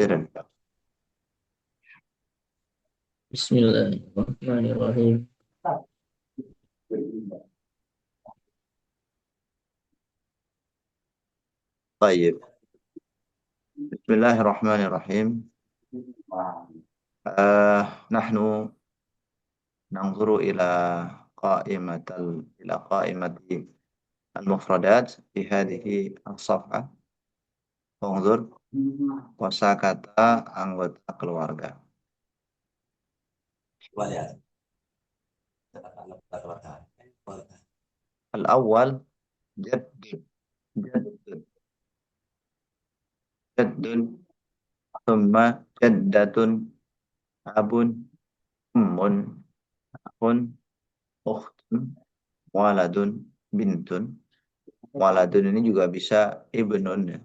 Silakan. Bismillahirrahmanirrahim. Baik. Bismillahirrahmanirrahim. Nahnu nanzuru ila qaimati al-mufradat fi hadhihi as-safhah. Unzur kosakata anggota keluarga. Al-awwal jaddun. Jaddun. Jaddun. Thumma jaddatun. Abun. Ummun. Akhun. Ukhtun. Waladun. Bintun. Waladun ini juga bisa ibnun ya.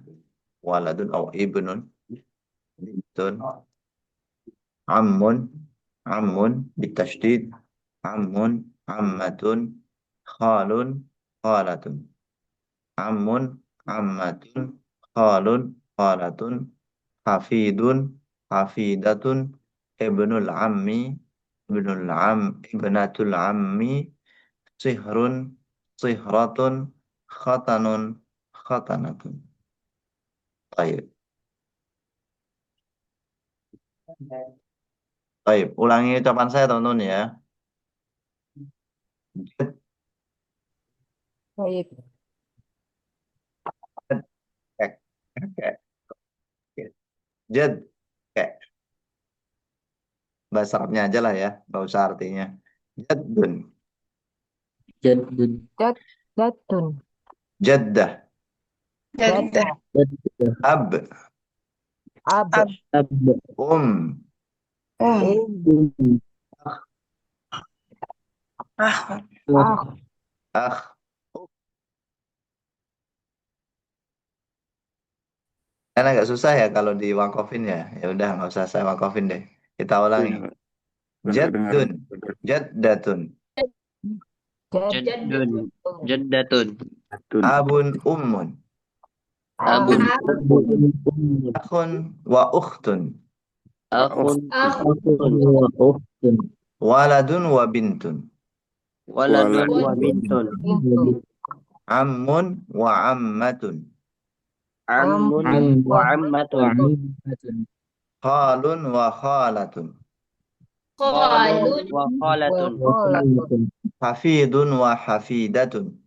Waladun atau ibnun. Bintun. Ammun. Ammun bitasydid. Ammun. Ammatun. Khalun. Khalatun. Ammun. Ammatun. Khalun. Khalatun. Hafidun. Hafidatun. Ibnul ammi. Ibnatul ammi. Sihrun. Sihratun. Khatanun. Khatanatun. Baik. Baik, ulangi ucapan saya teman-teman ya. Baik. Kek, kek, kek. Jad, kek. Bahasa Arabnya aja lah ya, nggak usah artinya. Jaddun, Jaddun. Jaddatun. jaddah, Jaddah. Jaddah. ab, Ab. Ab. um, Um. Ah. akh. Kan agak susah ya kalau diwakofin ya. Ya udah nggak usah saya wakofin deh. Kita ulangi. Iya, udah kedengaran. Jaddun, jaddatun, Jaddun. Jaddatun. Jaddatun. Tun. abun, ummun, Abun. Abun. Ummun. akhun, wa ukhtun, Akhun. Akhun. Akhun wa ukhtun. waladun wa bintun, Waladun wa Waladun. bintun. Bintu. ammun wa ammatun, Ammun Am. wa Wa ammatun. ammatun. khalun wa khalatun, Qalun wa Wa qalatun. qalatun. hafidun wa hafidatun,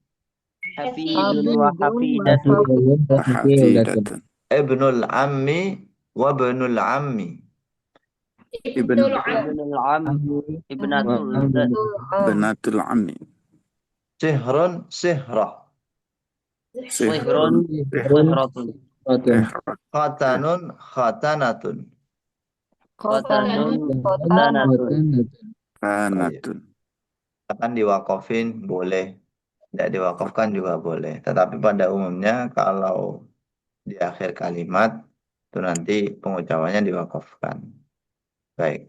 Hafidun wa Habibun wa hafidatun. hafidatun. Hafidatun. ibnul ammi wa ibnul ammi, Ibn Ibnul am. Ibnatul Bintul am. Benatul Ami. sihrun sihrah, sihrun Sihrun. sihratun. Sihrat. khatanun khatanatun. Qatanun Khotanun. qatanatun. Baik. Kanatun. Akan diwakofin boleh, tidak diwakofkan juga boleh. Tetapi pada umumnya kalau di akhir kalimat itu nanti pengucapannya diwakofkan. Baik.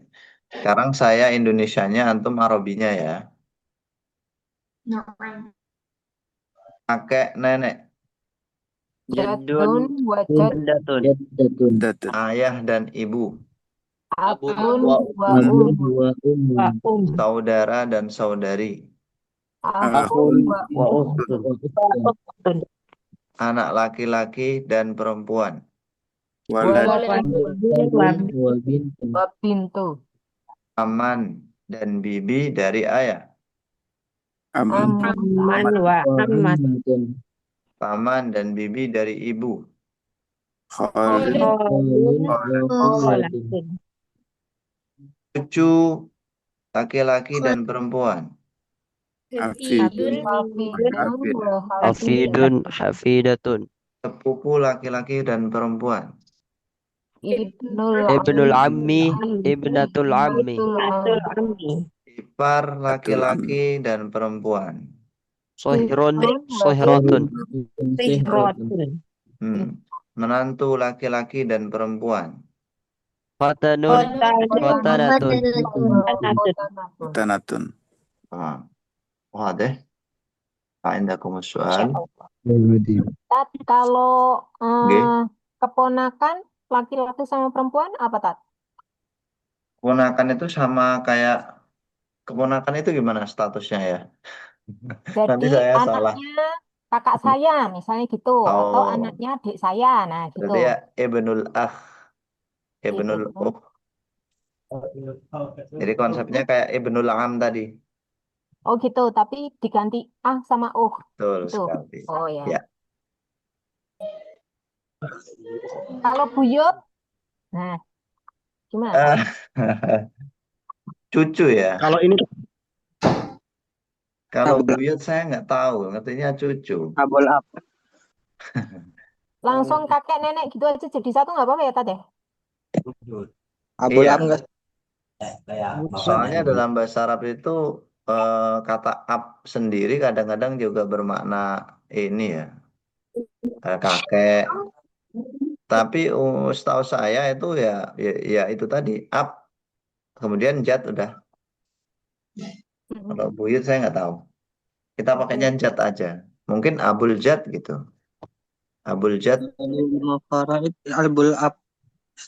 Sekarang saya Indonesianya, antum Arabinya ya. Kakek nenek, Jaddun Jaddun wa jaddatun. jaddatun. Datun. ayah dan ibu, Abun Abun wa wa ummun. ummun. saudara dan saudari, Akhun Akhun wa wa ukhtun. ukhtun. anak laki-laki dan perempuan, Walad. Waladun wa bintu. paman dan bibi dari ayah, Aman. Amman wa paman dan bibi dari ibu, Khalid. Kholatun. cucu laki-laki dan perempuan, Hafidun. Hafidun wa Hafidun hafidatun. sepupu laki-laki dan perempuan, Ibnul Ibnul ammi. ammi. Ibnatul ammi. Ibnatul ammi. ipar Atul Ami. laki-laki dan perempuan, Sohrun Wa sohratun. hmm, menantu laki-laki dan perempuan, Qatanun qatanatun. khotanatun. Tanatun. ah, wah deh, indakum soal, Tat, kalau Oke. keponakan laki-laki sama perempuan apa Tat? Keponakan itu sama kayak keponakan itu gimana statusnya ya? Nanti Jadi saya salah. anaknya kakak saya misalnya gitu, atau Oh, anaknya adik saya, nah gitu. berarti ya ibnul akh, ibnul Ibnu. ukh. Jadi konsepnya kayak ibnul am tadi. Oh gitu, tapi diganti ah sama Betul gitu. sekali. Oh ya. Ya. Kalau buyut, nah gimana Tat? Eh, cucu ya. Kalau ini Kalau abul buyut saya nggak tahu, ngertinya cucu. abul ab. Langsung kakek nenek gitu aja jadi satu nggak apa-apa ya Tat ya? Abul ab Iya, enggak? soalnya dalam bahasa Arab itu kata ab sendiri kadang-kadang juga bermakna ini ya, kakek. Tapi setahu saya itu ya itu tadi ab, kemudian jad udah. Kalau Mm-mm. buyut saya nggak tahu. Kita pakainya Oke. jad aja. Mungkin abul jad gitu. Abul jad, Faraid abul ab.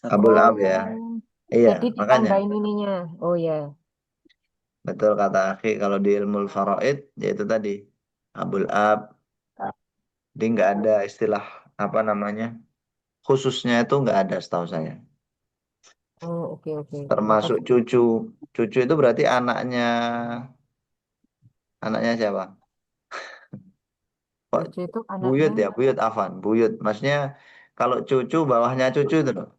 abul ab ya. Oh, Iya, jadi makanya. ditambahin ininya. Oh ya. Betul kata Akhi, kalau di ilmu faraid, yaitu tadi, abul ab. Jadi nggak ada istilah, apa namanya, khususnya itu nggak ada setahu saya. Oh oke oke. Termasuk Makasih. cucu. Cucu itu berarti anaknya siapa? Kok Cucu itu buyut anaknya. ya, buyut Afan, buyut. Maksudnya kalau cucu bawahnya cucu itu loh.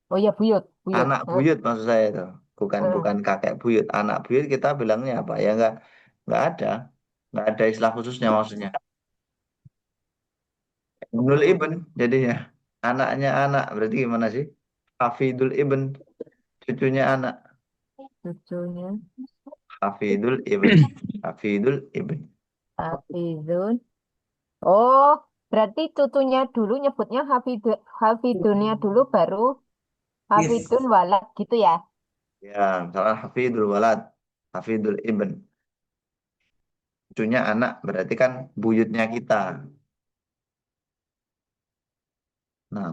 Oh ya buyut, buyut. Anak buyut maksud saya itu. Bukan Eh, bukan kakek buyut. Anak buyut kita bilangnya apa? Ya nggak ada. Nggak ada istilah khususnya maksudnya. Ibnul oh, Ibn jadinya. Anaknya anak. Berarti gimana sih? Hafidul Ibn. Cucunya anak. cucunya Hafidul Ibn. Hafidul Ibn. Hafizun. Oh, berarti cucunya dulu nyebutnya Hafidunnya dulu baru Hafidun walad gitu ya. Ya, misalnya Hafidul Walad. Hafidul Ibn. Cucunya anak berarti kan buyutnya kita. Nah,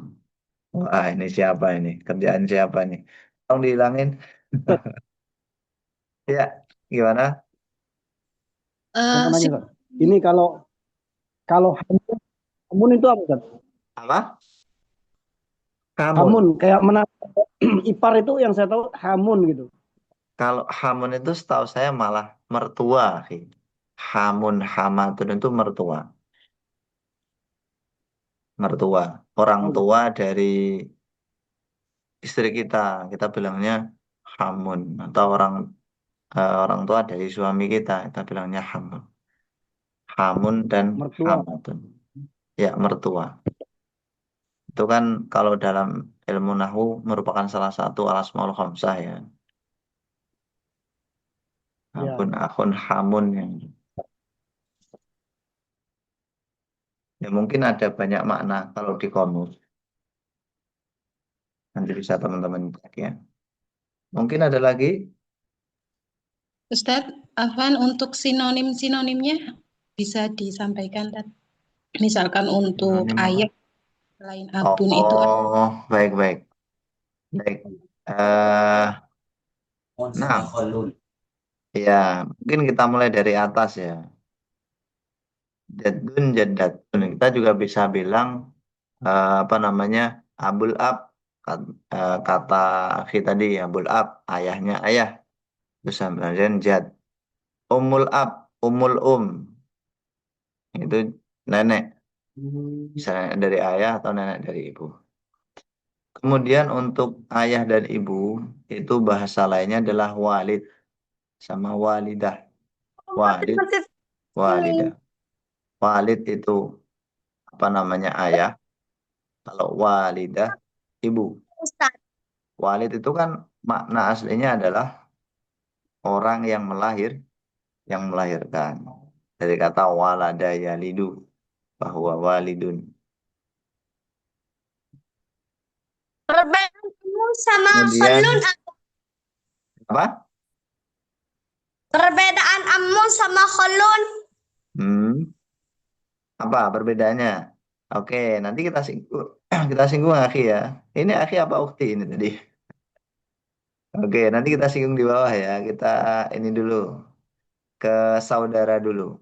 wah ini siapa ini? Kerjaan siapa nih? Tolong dihilangin. Ya, gimana? Saya mau nanya, Ustaz. Ini kalau kalau hamun itu apa, Ustaz? Apa? Hamun. Hamun kayak ipar itu yang saya tahu hamun gitu. Kalau hamun itu setahu saya malah mertua. Akhi. Hamun, hamatun itu mertua. Mertua. Orang Oh, gitu. tua dari istri kita. Kita bilangnya hamun. Atau orang tua dari suami kita bilangnya hamun. Hamun dan Mertua. hamatun. Ya, mertua. Itu kan kalau dalam ilmu nahu merupakan salah satu al-asmaul khamsah ya. Ya. Ampun, akun hamun yang ya mungkin ada banyak makna kalau di kamus. Nanti bisa teman-teman cek ya. Mungkin ada lagi. Ustadz, Afan untuk sinonim-sinonimnya bisa disampaikan, Tat. Misalkan untuk Sinonim apa? ayat selain abun itu Oh, baik-baik. Baik. Eh, nah, ya mungkin kita mulai dari atas ya. Jadun, jaddatun. Kita juga bisa bilang apa namanya abul ab. Kata akhi tadi abul ab, ayahnya ayah. Terus kemudian jad. Umul ab, umul itu nenek. Bisa nenek dari ayah atau nenek dari ibu. Kemudian untuk ayah dan ibu itu bahasa lainnya adalah walid sama walidah. Walid, walidah. Walid itu apa namanya ayah. Kalau walidah ibu. Walid itu kan makna aslinya adalah orang yang melahirkan. Dari kata walada yalidu bahwa walidun. Perbedaanmu sama Kemudian Khalun, apa? perbedaan Ammu sama Khalun. Hmm, apa perbedaannya? Oke, nanti kita singgung kita singgung akhi ya. Ini akhi apa ukti ini tadi? Oke, nanti kita singgung di bawah ya. Kita ini dulu ke saudara dulu.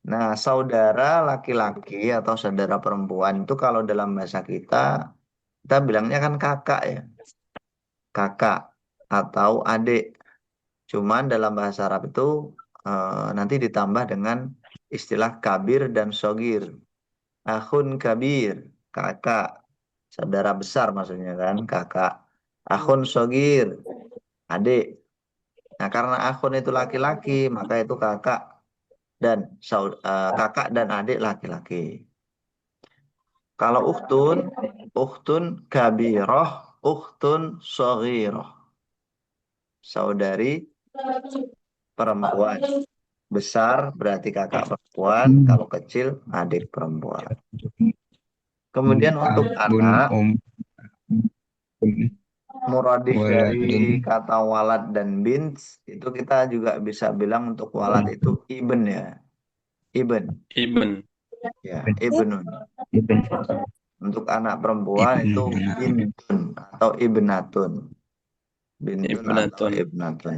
Nah, saudara laki-laki atau saudara perempuan itu kalau dalam bahasa kita bilangnya kan kakak ya. Kakak atau adik. Cuman dalam bahasa Arab itu nanti ditambah dengan istilah kabir dan sogir. Akhun kabir, kakak. Saudara besar maksudnya kan, kakak. Akhun sogir, adik. Nah, karena akhun itu laki-laki, maka itu kakak dan kakak dan adik laki-laki. Kalau ukhtun kabiroh, ukhtun soghiroh. Saudari perempuan. Besar berarti kakak perempuan, kalau kecil adik perempuan. Kemudian untuk anak, muradif dari kata walad dan bint, itu kita juga bisa bilang untuk walad itu ibn ya. Ibn. Ibn. Ya, ibnun. Untuk anak perempuan itu bintun atau ibnatun. Bintun atau Ibnatun. ibnatun.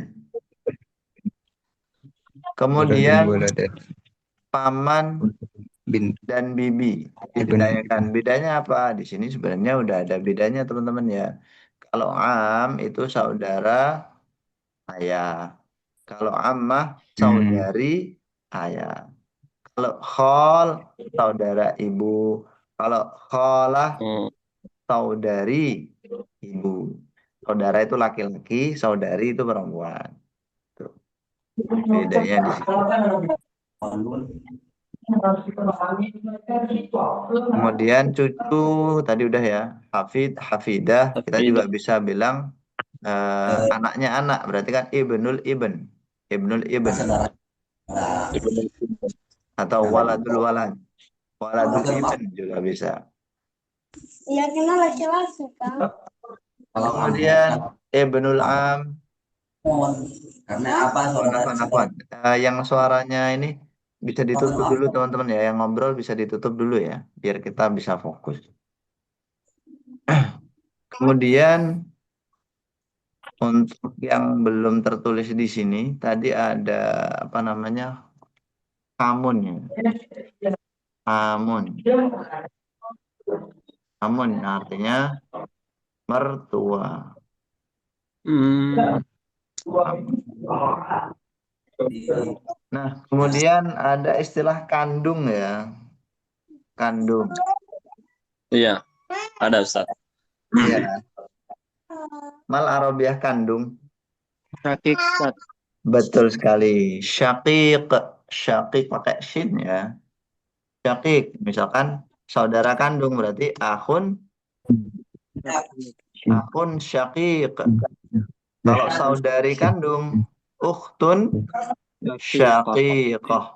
Kemudian paman dan bibi dibedakan. Bedanya apa? Di sini sebenarnya udah ada bedanya teman-teman ya. Kalau am itu saudara ayah. Kalau ammah saudari ayah. Kalau khol saudara ibu. Kalau kholah saudari ibu. Saudara itu laki-laki, saudari itu perempuan. Tuh. Bedanya di situ. Kemudian cucu tadi udah ya, hafid, hafidah. Kita juga bisa bilang anaknya anak, berarti kan ibnul ibn, ibnul ibn, atau waladul walad, waladul ibn juga bisa. Ya kena laki-laki kan. Kemudian ibnul am. Karena apa Yang suaranya ini bisa ditutup dulu teman-teman ya, yang ngobrol bisa ditutup dulu ya, biar kita bisa fokus. Kemudian untuk yang belum tertulis di sini, tadi ada apa namanya? Amun ya. Amun. Amun artinya mertua. Nah, kemudian ada istilah kandung ya. Kandung. Iya, ada Ustaz. Iya. Mal Arabiah kandung. Syakik, Ustaz. Betul sekali. Syakik. Syakik pakai shin ya. Syakik. Misalkan saudara kandung berarti akhun. Akhun syakik. Kalau saudari kandung, ukhtun syaqiqah.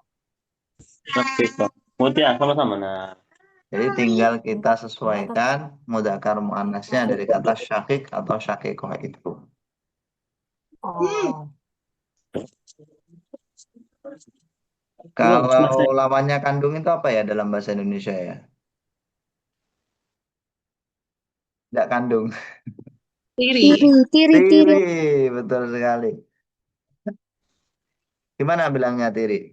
Mutia, sama-sama. Nah, Jadi tinggal kita sesuaikan mudzakkar muannasnya dari kata syakik atau syaqiqah itu. Oh. Kalau lawannya kandung itu apa ya dalam bahasa Indonesia ya? Tidak kandung. Tiri. Tiri, betul sekali. Gimana bilangnya tiri?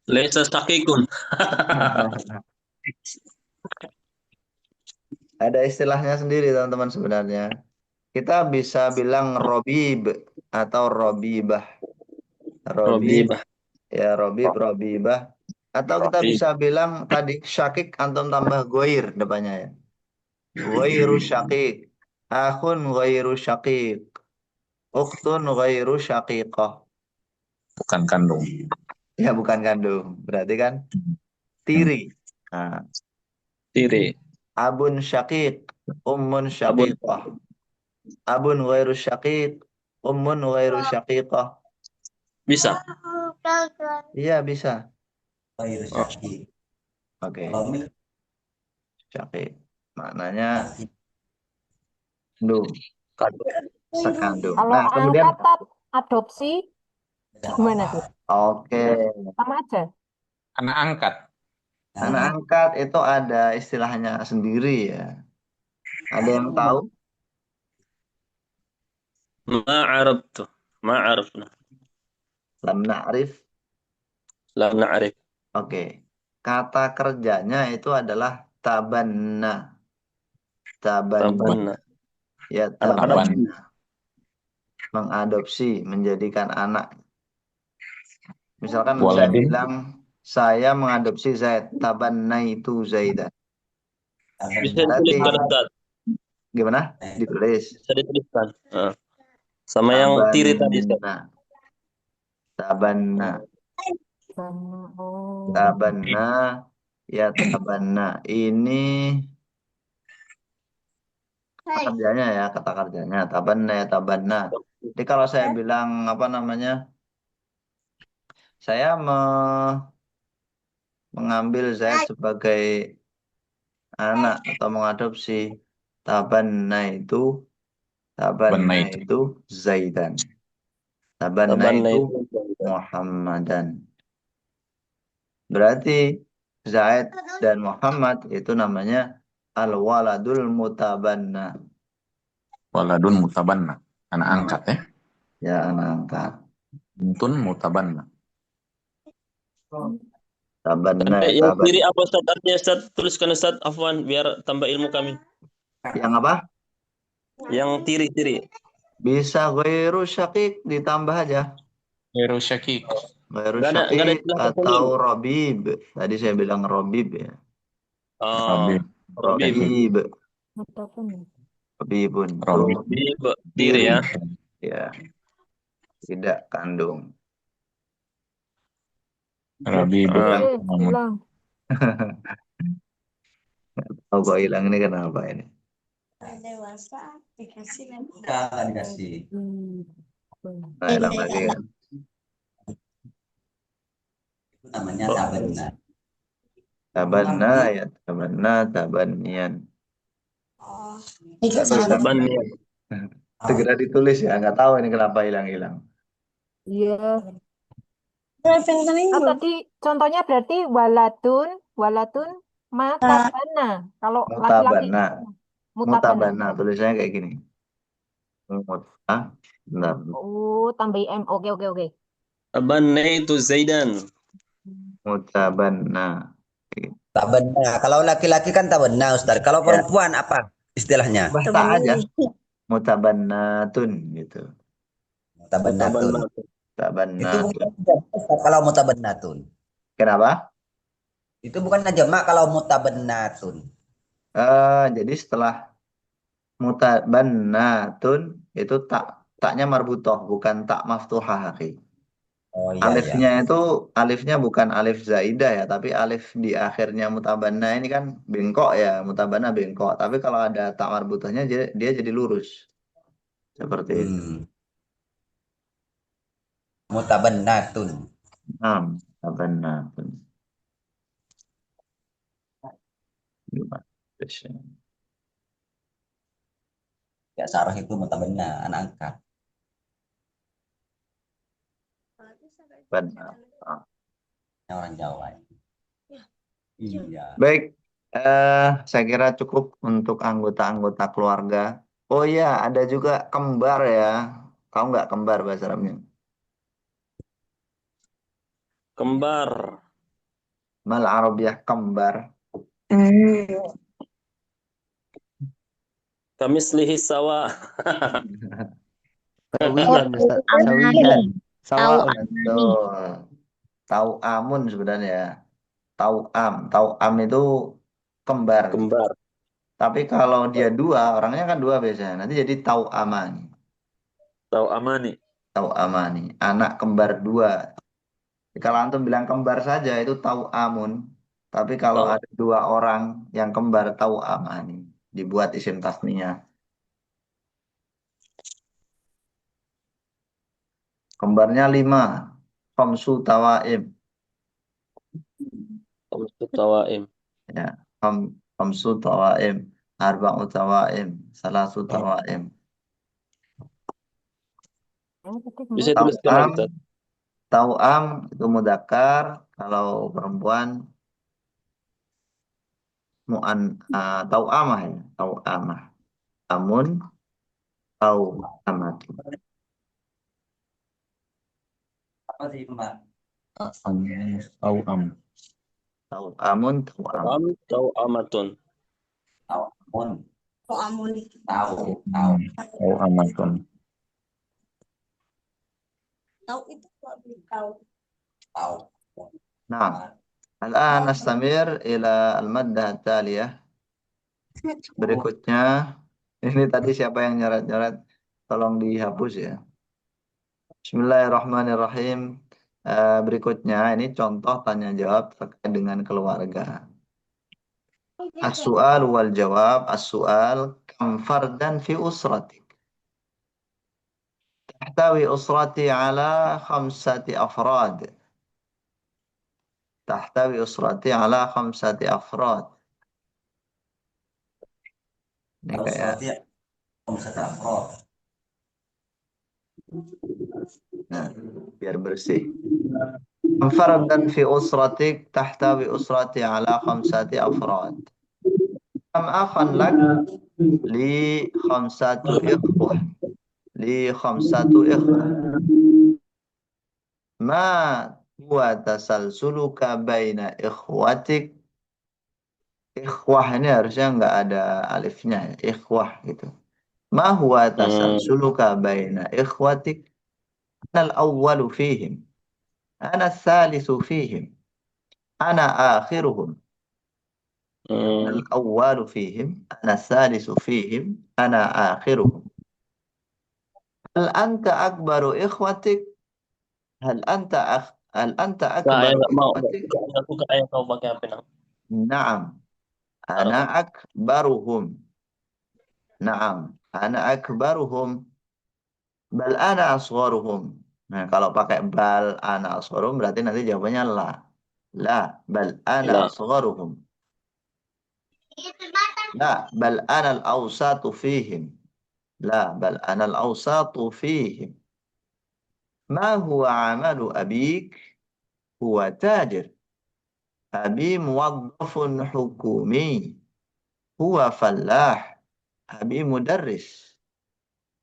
laisa syakikun. Ada istilahnya sendiri teman-teman sebenarnya. Kita bisa bilang robib atau robibah. Robib, ya robib, robibah. Atau kita bisa bilang tadi syakik antum tambah goir depannya ya. Goiru syakik. Akhun goiru syakik. Ukhtun goiru syakiqah. Bukan kandung. Ya bukan kandung. Berarti kan tiri. Nah. Tiri. Abun syakik. Ummun syakiqah. Abun goiru syakik. Ummun goiru syakiqah. Bisa. Iya bisa. Oke. Syakik. Maknanya sekandung. Kalau Nah, kemudian angkat adopsi gimana tuh? oke. Sama aja. Anak angkat. Anak angkat itu ada istilahnya sendiri ya. Ada yang tahu? ما عرفته ما عرفنا Lam na'rif. لا نعرف Oke. Kata kerjanya itu adalah tabanna. Tabanna. تبنى Ya, anak adopsi tabanna. Mengadopsi, menjadikan anak. Misalkan saya waladun bilang, saya mengadopsi Zaid. Tabanna itu Zaidan. bisa Berarti, dituliskan Ustaz, gimana? Ditulis. bisa dituliskan. Sama yang tiri tadi Ustaz. Tabanna. Tabanna. Oh. Tabanna. Ya, tabanna. Ini kata kerjanya ya, kata kerjanya. Tabanna ya, tabanna. Jadi kalau saya bilang, apa namanya, saya mengambil Zaid sebagai anak atau mengadopsi. Tabanna itu, tabanna itu Zaidan. Tabanna Tabanna itu itu Muhammadan. Berarti Zaid dan Muhammad itu namanya al-waladul mutabanna. Waladun mutabanna. Anak angkat ya. Ya, anak angkat. Bintun mutabanna. Tabanna, Sampai yang taban. tiri apa Ustaz artinya Ustaz? Tuliskan Ustaz, afwan biar tambah ilmu kami. Yang apa? Yang tiri-tiri. Bisa ghairu syakik ditambah aja. Heru syakik. Ghairu Nggak ada syakik istilah atau takulim. robib. Tadi saya bilang robib ya. Oh, Rabib. Robib. Robib. Apapun. Robibun. Robib. Robib tiri ya. Ya, tidak kandung. Rabib. Hilang. Oh, kok hilang ini kenapa ini? Dewasa dikasih nanti. Udah dikasih. Nah, hilang lagi kan? Itu namanya tabanna. Tabanna ya, tabanna, tabanian. Oh. Tabanni. Segera ditulis ya, nggak tahu ini kenapa hilang-hilang. Iya. Tadi contohnya berarti walatun, matabana. Kalau laki-laki Mutabana, mutabana. mutabana, tulisannya kayak gini. Bentar. Oh, tambah M. Oke, oke, oke. Tabanna itu Zaidan. Mutabana. Tabenna. Kalau laki-laki kan tabenna, Ustaz. Kalau Ya, perempuan apa istilahnya? bahasa aja. Mutabannatun gitu. Mutabannatun. Tabanna. Itu Tabannatun. bukan jamak, Ustaz, kalau mutabannatun. Kenapa? Itu bukan jamak kalau mutabannatun. Jadi setelah mutabannatun itu taknya marbutoh, bukan tak maftuhah. Akhi. Oh iya, iya. Alifnya itu alifnya bukan alif zaidah ya, tapi alif di akhirnya mutabanna ini kan bengkok ya, mutabanna bengkok. Tapi kalau ada tak marbutohnya dia jadi lurus. Seperti itu. Mutabannatun. Mutabanatun. Gimana? Ya, sarah itu mutabanna, anak angkat. Benar. Orang Jawa. Iya. Baik, saya kira cukup untuk anggota-anggota keluarga. Oh iya, ada juga kembar ya. Tahu nggak kembar bahasa Arabnya? Kembar. Mal Arabiyah kembar. Kamislihi sawa. Sawiyan, Ustaz. Sawiyan. Sawa. Betul. Tahu amun sebenarnya. Tahu am itu kembar. Kembar. Tapi kalau dia dua, orangnya kan dua biasanya. Nanti jadi tahu amani. Tahu amani. Tahu amani. Anak kembar dua. Kalau antum bilang kembar saja itu tahu amun. Tapi kalau Tahu. ada dua orang yang kembar tahu amani. Dibuat isim tasniyah. Kembarnya 5. Khamsu tawaim. Khamsu tawaim. Ya. Khamsu tawaim. Arba'u tawaim. Salasu tawaim. Bisa tuliskan Tau'am. Ustaz. Tau'am itu mudzakkar. Kalau perempuan tau'amah ya, tau'amah. Amun, tau'amatun. Apa sih Mbak? Tau'am. Tau'amun, tau'am. Am atau amatun. Amun. Oh, amun. Tahu. Tau'amatun. Tahu itu tahu. Tahu. Nah, الآن نستمر إلى المادة التالية. Berikutnya, ini tadi siapa yang nyarat-nyarat? Tolong dihapus ya. Bismillahirrahmanirrahim. Berikutnya, ini contoh tanya jawab terkait dengan keluarga. As-su'al wal jawab. As-su'al, kam fardan fi usratik? تحتوي أسرتي على 5 أفراد. تحتوي أسرتي على 5 أفراد. Ini Kalau kayak, seperti Afrod. nah, biar bersih. كم فردا في أسرتك؟ تحتوي أسرتي على 5 أفراد. كم أخا لك؟ لي 5 إخوة. لي 5 إخوة. ما هو تسلسلك بين إخوتك؟ Ikhwah ini harusnya nggak ada alifnya ya. Ikhwah gitu. Ma huwa tasalsuluka baina ikhwatik? Ana al-awwalu fihim. Ana al-thalithu fihim. Ana akhiruhum. Al-awwalu fihim. Ana al-thalithu fihim. Ana akhiruhum. Hal anta akbaru ikhwatik? Hal anta Kak, ayah akbaru nggak mau. ikhwatik? Aku ke ayah tahu pakai apa nang? Naam. Ana akbaruhum. Naam. Ana akbaruhum. Bal ana asgharuhum. Nah, kalau pakai bal ana asgharuhum berarti nanti jawabannya la. La, bal ana La. asgharuhum. La, bal ana al-awsatu fihim. La, bal ana al-awsatu fihim. Ma huwa amalu abik? Huwa tajir. Abi muwaddafun hukumi. Huwa fallah. Abi mudarris.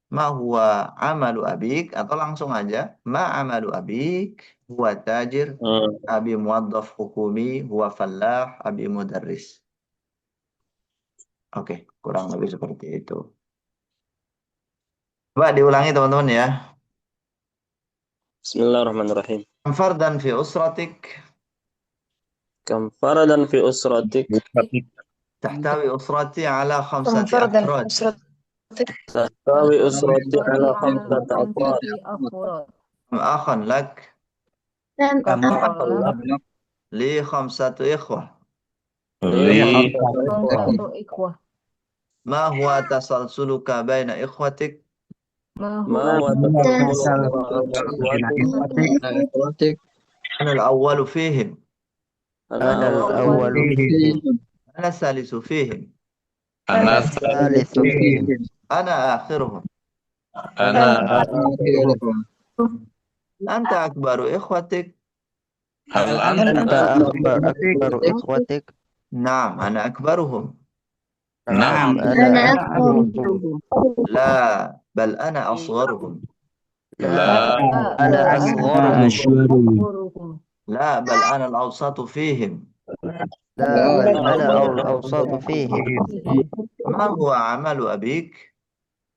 Ma huwa amalu abik? Atau langsung aja. Ma amalu abik? Huwa tajir. Abi muwaddaf hukumi. Huwa fallah. Abi mudarris. Oke, kurang lebih seperti itu. Coba diulangi teman-teman ya. Bismillahirrahmanirrahim. Kam fardan fi usratik? Kam faradan fi usratik? تحتوي أسرتي على 5 أفراد. Tastawi usrati ala على 5 afrad. 5 أفراد. كم أخا لك؟ كم أخا لك؟ لي 5 إخوة. Li 5 إخوة. ما هو تسلسلك بين إخوتك؟ ما ma هو wa إخوتك. أنا الأول فيهم. أنا الأول فيهم. أنا الثالث فيهم. Ana الثالث فيهم. أنا آخرهم. ana أنت أكبر إخوتك. hal أنت anta أكبر إخوتك. نعم أنا أكبرهم. Naam. أنا أكبرهم. لا بل أنا أصغرهم. لا La أنا أصغرهم. لا بل أنا الأوسط فيهم. لا بل أنا الأوسط فيهم. ما هو عمل أبيك؟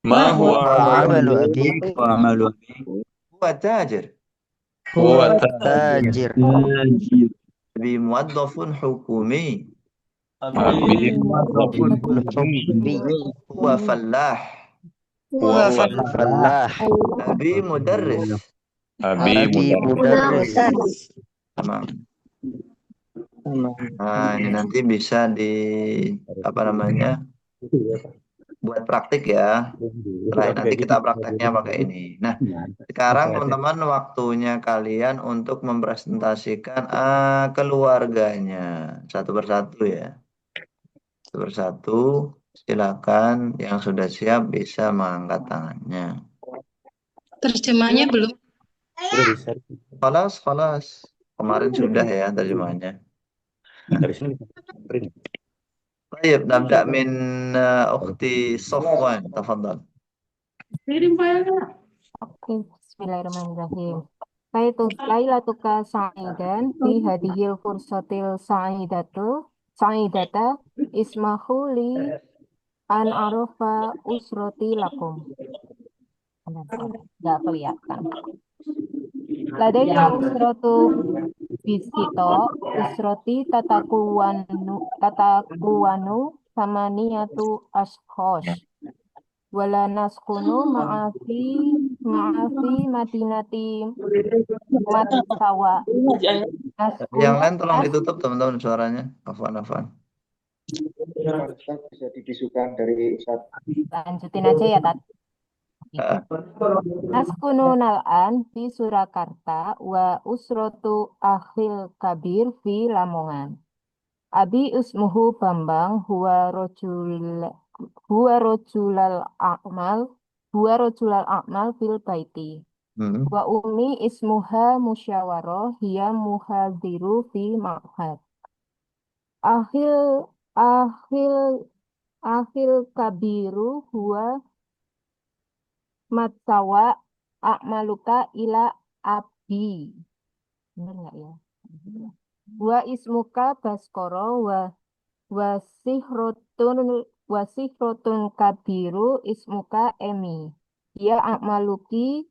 ma huwa عمل أبيك. هو تاجر. huwa تاجر. أبي موظف حكومي. abi حكمي. هو فلاح. huwa فلاح. أبي مدرس. أبي مدرس. Tamam. Nah, ini nanti bisa buat praktik ya. Setelah nanti kita prakteknya pakai ini. Nah, sekarang teman-teman waktunya kalian untuk mempresentasikan keluarganya satu persatu ya. Satu persatu. Silakan yang sudah siap bisa mengangkat tangannya. Terjemahnya belum. Kelas. Kemarin sudah ya terjemahnya. طيب نبدأ من أختي صفوان تفضل. Oke, Bismillahirrahmanirrahim. Lailatuka sa'idan fi hadhil fursatil sa'idata ismahu li an arofa usroti lakum. Nggak kelihatan. Ladaiya usrotu bisito usroti tatakuwanu samaniyatu ashkhosh. Wala naskunu ma'afi madinati matsawa. Yang lain tolong ditutup teman-teman suaranya. Afwan. Bisa dibisukan dari Ustaz. Lanjutin aja ya, Tat. Naskunun al-an fi Surakarta wa usrotu akhil kabir fi Lamongan. Abi ismuhu Bambang huwa rojulal a'mal fil baiti. Wa umi ismuha musyawaroh hiya muhadziru fi ma'had. Akhil kabiru huwa matsawa a'maluka ila abi. Benar nggak ya? Wa ismuka baskoro wasihrotun kabiru ismuka emi. Ya a'maluki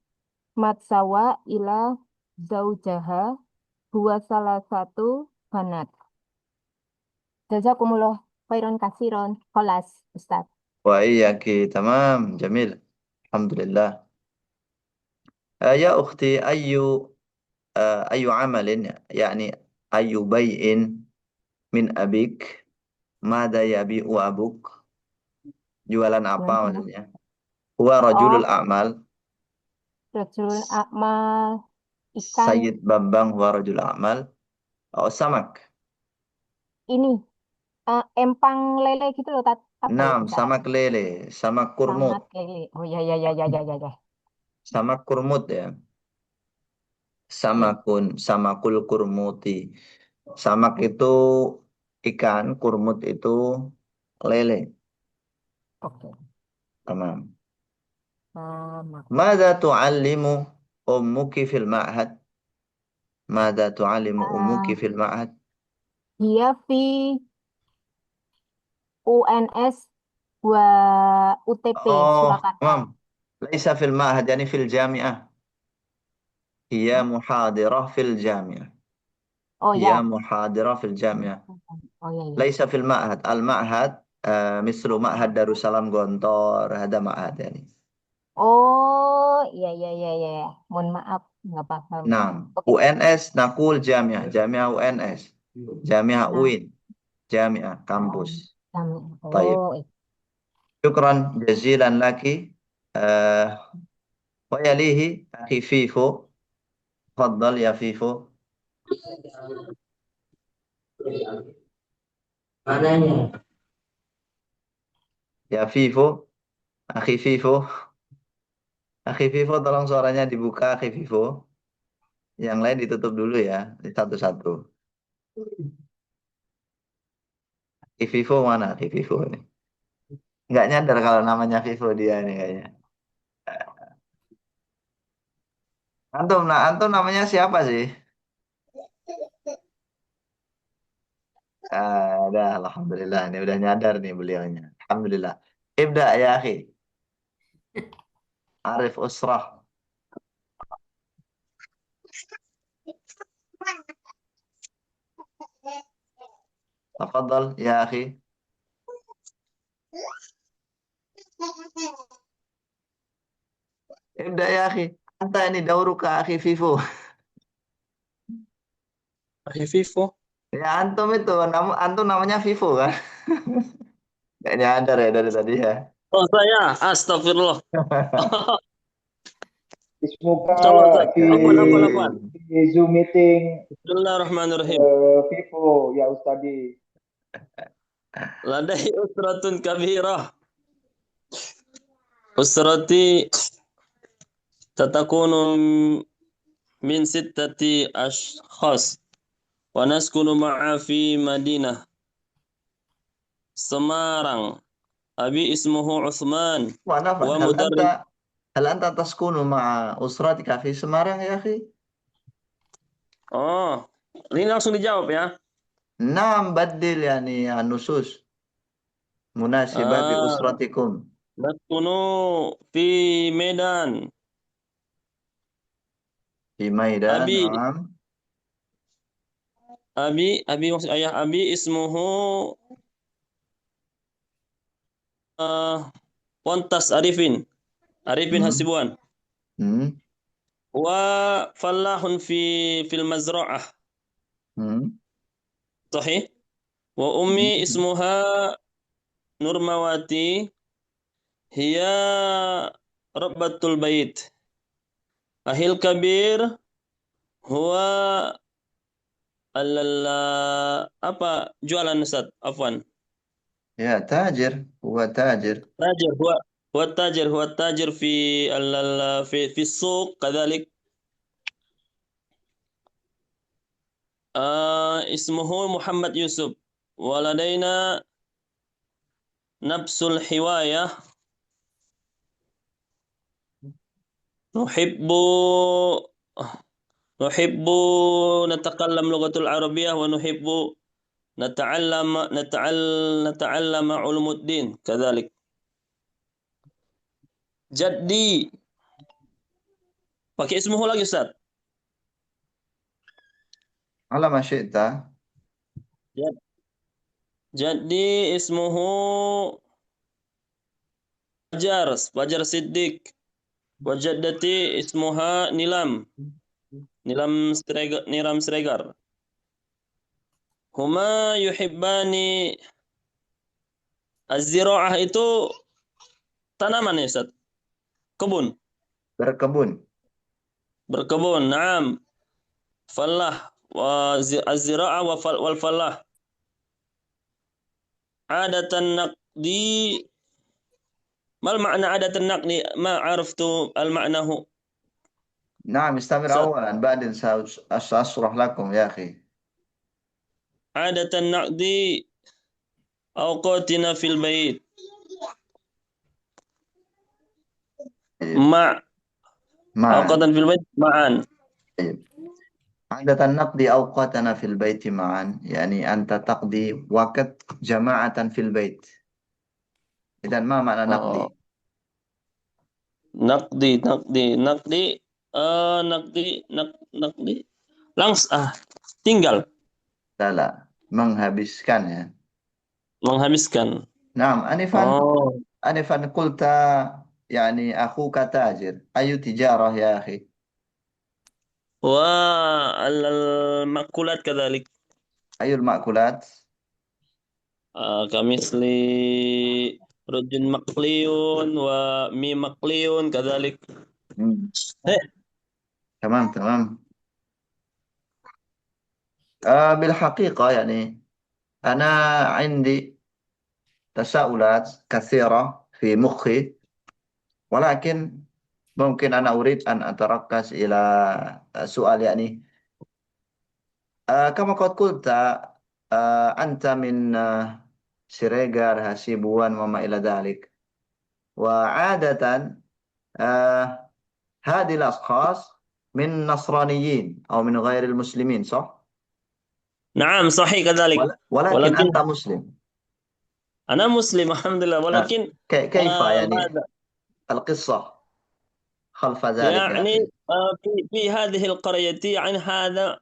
matsawa ila zaujaha huwa salah satu banat. Jazakumullah khairan kasiron. Kholas, Ustaz. وإياك تمام جميل الحمد لله. يا أختي أي عمل يعني أي بيع من أبيك ماذا يبيع أبوك jualan apa maksudnya huwa rajulul a'mal Rajulul a'mal ikan Sayyid Bambang huwa rajulul a'mal samak ini empang lele gitu loh, Tat. Apa ya, Naam, Ustaz? samak lele, samak kurmut. Samak lele. Oh ya. Samak kurmut ya. Samakul kurmuti. Samak itu ikan, kurmut itu lele. Oke. Tamam. Samak. Mada tu'allimu ummuki fil ma'had? Mada tu'allimu ummuki fil ma'had? Dia fi UNS wa UTP Surakarta. Tamam. Laisa fil ma'had, yani fil jami'ah. Hiya muhadirah fil jami'ah. Oh هي ya. محاضرة في الجامعة Oh ya. ليس في المعهد مثل معهد دارussalam Gontor هذا معهد يعني Oh iya. Mohon maaf nggak paham. نعم Oke. UNS نقول جامعة UNS جامعة Nah. UIN جامعة كامبوس طيب Oh, شكرا جزيلا لك ويليه أخي فيفو تفضل يا فيفو يا فيفو أخي Fifo tolong suaranya dibuka Akhi Fifo. Yang lain ditutup dulu ya, satu-satu. Akhi Fifo mana Akhi Fifo ini? Nggak nyadar kalau namanya Fifo dia ini kayaknya. Antum namanya siapa sih? Udah, alhamdulillah ini udah nyadar nih beliaunya. Alhamdulillah. Ibda ya akhi. Arif Usrah. Tafadhal ya akhi. Ibda ya akhi. Anta ini dauruka akhi Fifo. Akhi Vivo. Ya antum itu, antum namanya Vivo kan? Gak nyadar ya dari tadi ya. Oh saya, astagfirullah. Semoga Apaan? di Zoom meeting Bismillahirrahmanirrahim. Vivo ya Ustadi. Ladai usratun kabirah. Usrati tatakunu min sittati ashkhas wa naskunu ma'a fi Madinah. Semarang. Abi ismuhu Uthman. ونفع. Wa mudarris. هل أنت تسكن مع أسرتك في سمارang يا أخي؟ Oh, ini langsung dijawab ya. نعم بدل يعني النصوص مناسبة Ah, بأسرتكم. naskunu fi Medan. في ميدان. Abi, نعم. Abi maksud ayah Abi ismuhu Pontas Arifin. Arifin Hmm. Hasibuan. Hmm. Wa fallahun fil mazra'ah. Hmm. Sahih. Wa ummi ismuha Nurmawati. Hiya Rabbatul Bait. Ahil kabir huwa apa jualan Ustaz? Afwan. يا تاجر. هو تاجر. تاجر هو التاجر في في السوق كذلك. اسمه محمد يوسف. ولدينا نفس الحواية. نحب نحب نتكلم لغة العربية ونحب نتعلم علوم الدين كذلك. Jadi pakai ismuhu lagi Ustaz. على ما شئت. Jadi ismuhu Fajar Siddiq. Wajaddati ismuha Nilam Sregar. Huma yuhibbani az-zira'ah itu tanaman ya Ustaz. Kebun. Berkebun. Naam. Fallah wa az-zira'ah wal fallah. Adatan naqdi. Mal ma'na adatan naqdi? Ma araftu al-ma'nahu. نعم استمر أولا بعدين سأشرح لكم يا أخي. عادة نقضي أوقاتنا في البيت مع أوقاتا في البيت معا. عادة نقضي أوقاتنا في البيت معا يعني أنت تقضي وقت جماعة في البيت. إذا ما معنى نقضي؟ نقضي langsung tinggal. لا menghabiskan ya. Menghabiskan. نعم أنفا قلت يعني أخوك تاجر أي تجارة يا أخي؟ والمأكولات كذلك. أي المأكولات؟ كمثل رز مقلي ومي مقلي كذلك. تمام. بالحقيقة يعني أنا عندي تساؤلات كثيرة في مخي ولكن ممكن أنا أريد أن أتركز إلى سؤال يعني كما قد قلت أنت من سريغار هاسيبوان وما إلى ذلك وعادة هذه الأشخاص من نصرانيين أو من غير المسلمين صح؟ نعم صحيح كذلك. ولكن أنت مسلم. أنا مسلم الحمد لله ولكن كيف يعني القصة خلف ذلك يعني في هذه القرية يعني هذا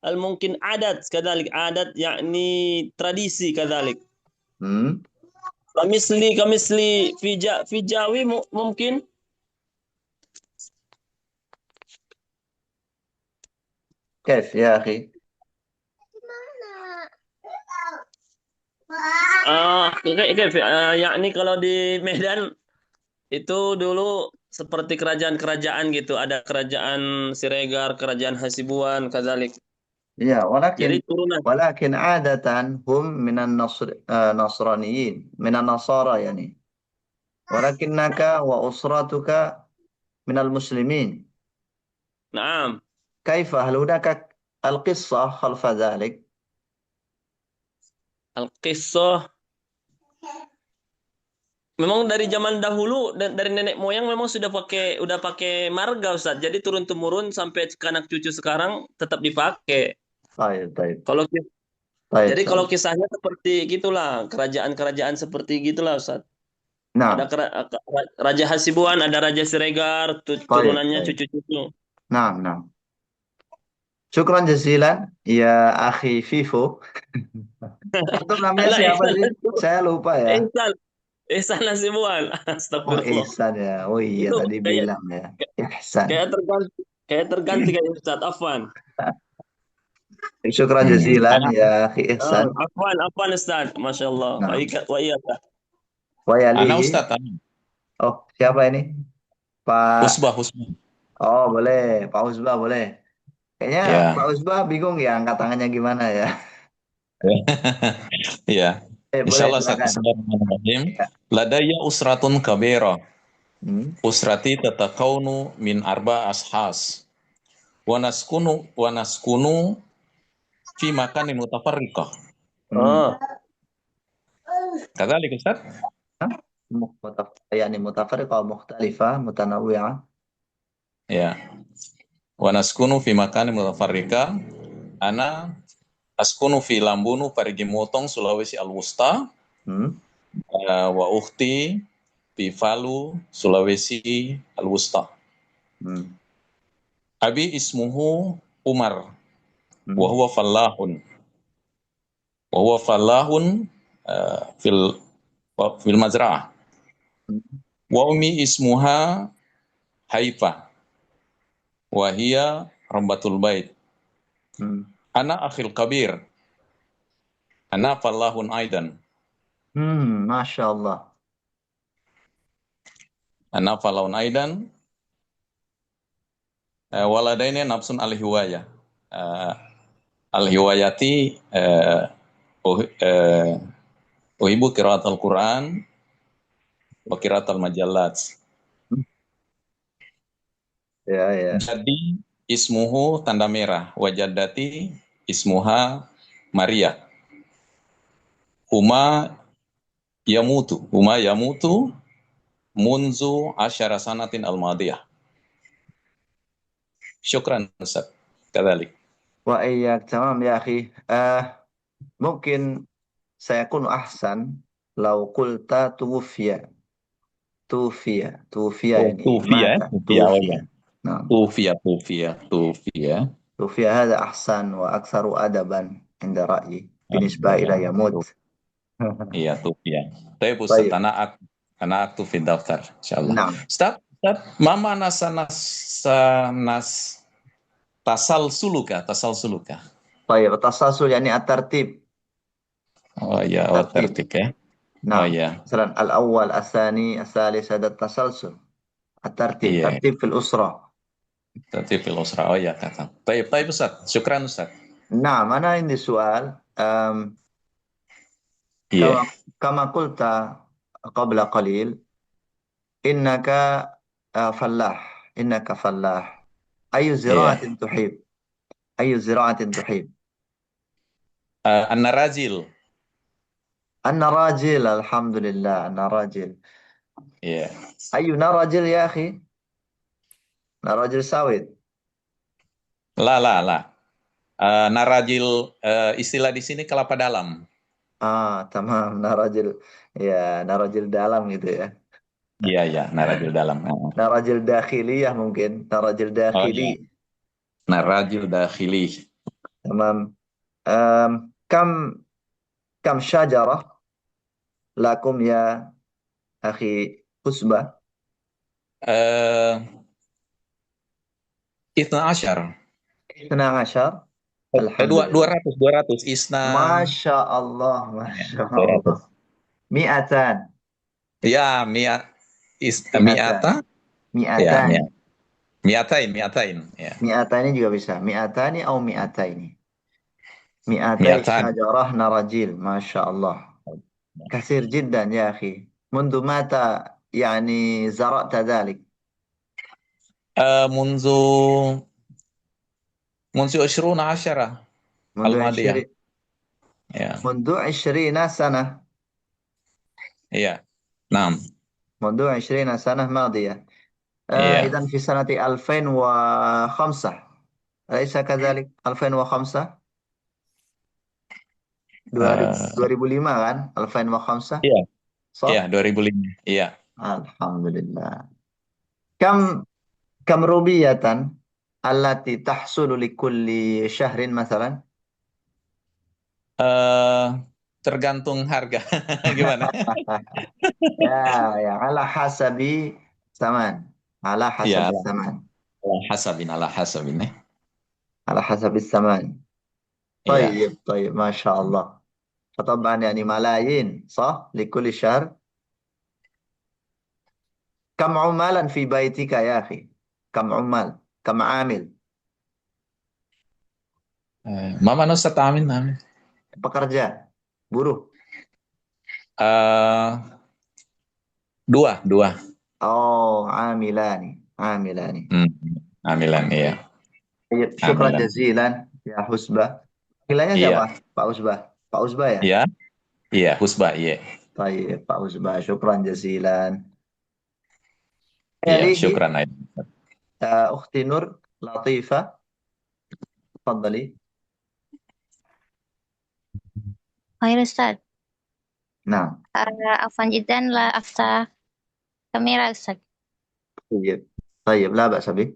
الممكن عادات كذلك عادات يعني tradisi كذلك. كمثل في جاوي ممكن. كيف يا أخي؟ كيف يعني kalau di Medan itu dulu seperti kerajaan-kerajaan gitu, ada kerajaan Siregar, kerajaan Hasibuan, kadzalik. Ya, Jadi turunan. ولكن عادة هم من النصرانيين من النصارى يعني ولكنك وأسرتك من المسلمين. نعم. كيف هل هناك القصة خلف ذلك؟ القصة Memang dari zaman dahulu dan dari nenek moyang memang udah pakai marga Ustaz. Jadi turun temurun sampai ke anak cucu sekarang tetap dipakai. Baik, baik. Kalau Baik, jadi kalau Ustaz. kisahnya seperti gitulah, kerajaan-kerajaan seperti gitulah Ustaz. Ada Nah, Raja Hasibuan, ada Raja Siregar, baik, turunannya baik. cucu-cucu. Nah, nah. Syukran jazilan, ya akhi Vivo. Antum namanya Alah, siapa Ihsan, sih? Saya lupa ya. Ihsan, Ihsan Hasibuan. Oh, Astagfirullah. Ihsan ya. Oh iya, Itu tadi kayak bilang ya. Ihsan. kayak terganti kayak Ustaz Afwan. Syukran jazilan, ya akhi Oh, Ihsan. Afwan Ustaz. Masya Allah. Nah, Wa iyaka. wa Ana yalihi. Ustaz, ana. Oh, siapa ini? Pak. Husbah, Husbah. Oh, boleh. Pak Uzbah, boleh. Kayaknya Pak Ya. Uzbah bingung ya angkat tangannya gimana ya. Ya. Boleh, Insyaallah Ustaz. silakan. Bismillahirrahmanirrahim. Ya. Ladaya usratun kabira. Hmm. Usrati tatakaunu min arba ashas. Wa naskunu fi makanin mutafarriqah. Oh, Kadzalik Ustaz? يعني متفرقة مختلفة متنوعة. Ya. Wa naskunu fi makanin mutafarriqah. Ana askunu fi Lambunu Parigi Motong Sulawesi Al-Wusta. Wa ukhti fi Palu Sulawesi Al-Wusta. Abi ismuhu Umar. Wa huwa fallahun. Wa huwa fallahun fil mazra'ah. Wa ummi ismuha Haifa. Wa hiya Rambatul Bait. Ana akhil kabir. Ana fallahun aidan. Masya Allah. Ana fallahun aidan. Waladaini nafsun al-hiwayah. Al-hiwayati uhibu qiraat al-Quran wa qiraat al-majallat. Ya. Jadi ismuhu tanda merah, wajadati ismuha Maria. Huma yamutu munzu asyara sanatin al-madiyah. Syukran Ustaz. Kadzalik. Wa iyyak, tamam ya akhi. Mungkin sayakun ahsan law qulta tuwfiya. Tuwfiya yani mata. Tuwfiya. Nah. Tufiya. Tuwfiya hada ahsan wa aktsaru adaban inda ra'yi binisbah ila yamut. Iya, tufiya. Tapi Ustaz, Baik. ana aktu fi daftar insyaallah. Nah. Ustaz, mama nas tasalsuluka. Baik, tasalsul yani at-tartib. Oh iya, tertib ya. Nah, Oh iya. مثلا الأول الثاني الثالث هذا التسلسل الترتيب. Iya. ترتيب في الأسرة. Tertib fil usra. Oh iya, kata. Baik Ustaz. Syukran Ustaz. نعم أنا عندي سؤال. Iya. كما قلت قبل قليل إنك فلاح. أي زراعة تحب؟ أي زراعة تحب؟ أنا راجل. أنا راجل. الحمد لله أنا راجل. Iya. أينا راجل يا أخي؟ أنا راجل سويد. La. Narajil istilah di sini kelapa dalam. Tamam. Narajil. Ya, narajil dalam gitu ya. Iya, narajil dalam. Narajil dakhiliyah mungkin. Narajil dakhili. Oh, iya. Narajil dakhili. Tamam. Kam syajarah lakum ya akhi Husbah? 12. 12. Alhamdulillah. 200 isna. Masya Allah. Mi'atan. Ya, mi'ata. Mi'atan. Ya, mi'atain. Ya. Mi'ataini juga bisa. Mi'atani atau mi'ataini. Mi'atai syajarah narajil. Masya Allah. كثير جدا يا أخي. منذ متى يعني زرعت ذلك؟ منذ 20 الماضية. منذ 20 سنة. Iya. 6. منذ 20 سنة ماضية. Iya. إذا في سنة 2005 أليس كذلك؟ 2005 Eh, 2005 kan? 2005 iya. Iya, صح؟ 2005. Iya. الحمد لله. كم كم روبية التي تحصل لكل شهر مثلا؟ Eh, tergantung harga. Gimana? يا يا على حسب ثمن، على Iya, حسب الثمن، ala hasabin. على حسب الثمن. Iya. طيب طيب ما شاء الله. فطبعا يعني ملايين صح لكل شهر. كم عمالا في بيتك يا أخي؟ كم عمال؟ كم عامل؟ Mama Ustaz, amin, amin. Pekerja, buruh. Eh, dua. Oh, عاملان عاملان. Hmm, amilan, iya. طيب شكرا Amilan. جزيلا يا حسبة. Panggilannya Iya, siapa? Pak Usbah. Pak Usbah ya? iya, iya, husbah, iya. طيب Pak Usbah, شكرا جزيلا. Iya, يليه syukran. Aida. أختي نور لطيفة، تفضلي. خير أستاذ. نعم. عفوا جدا لا أفتح كاميرا أستاذ. طيب طيب لا بأس به.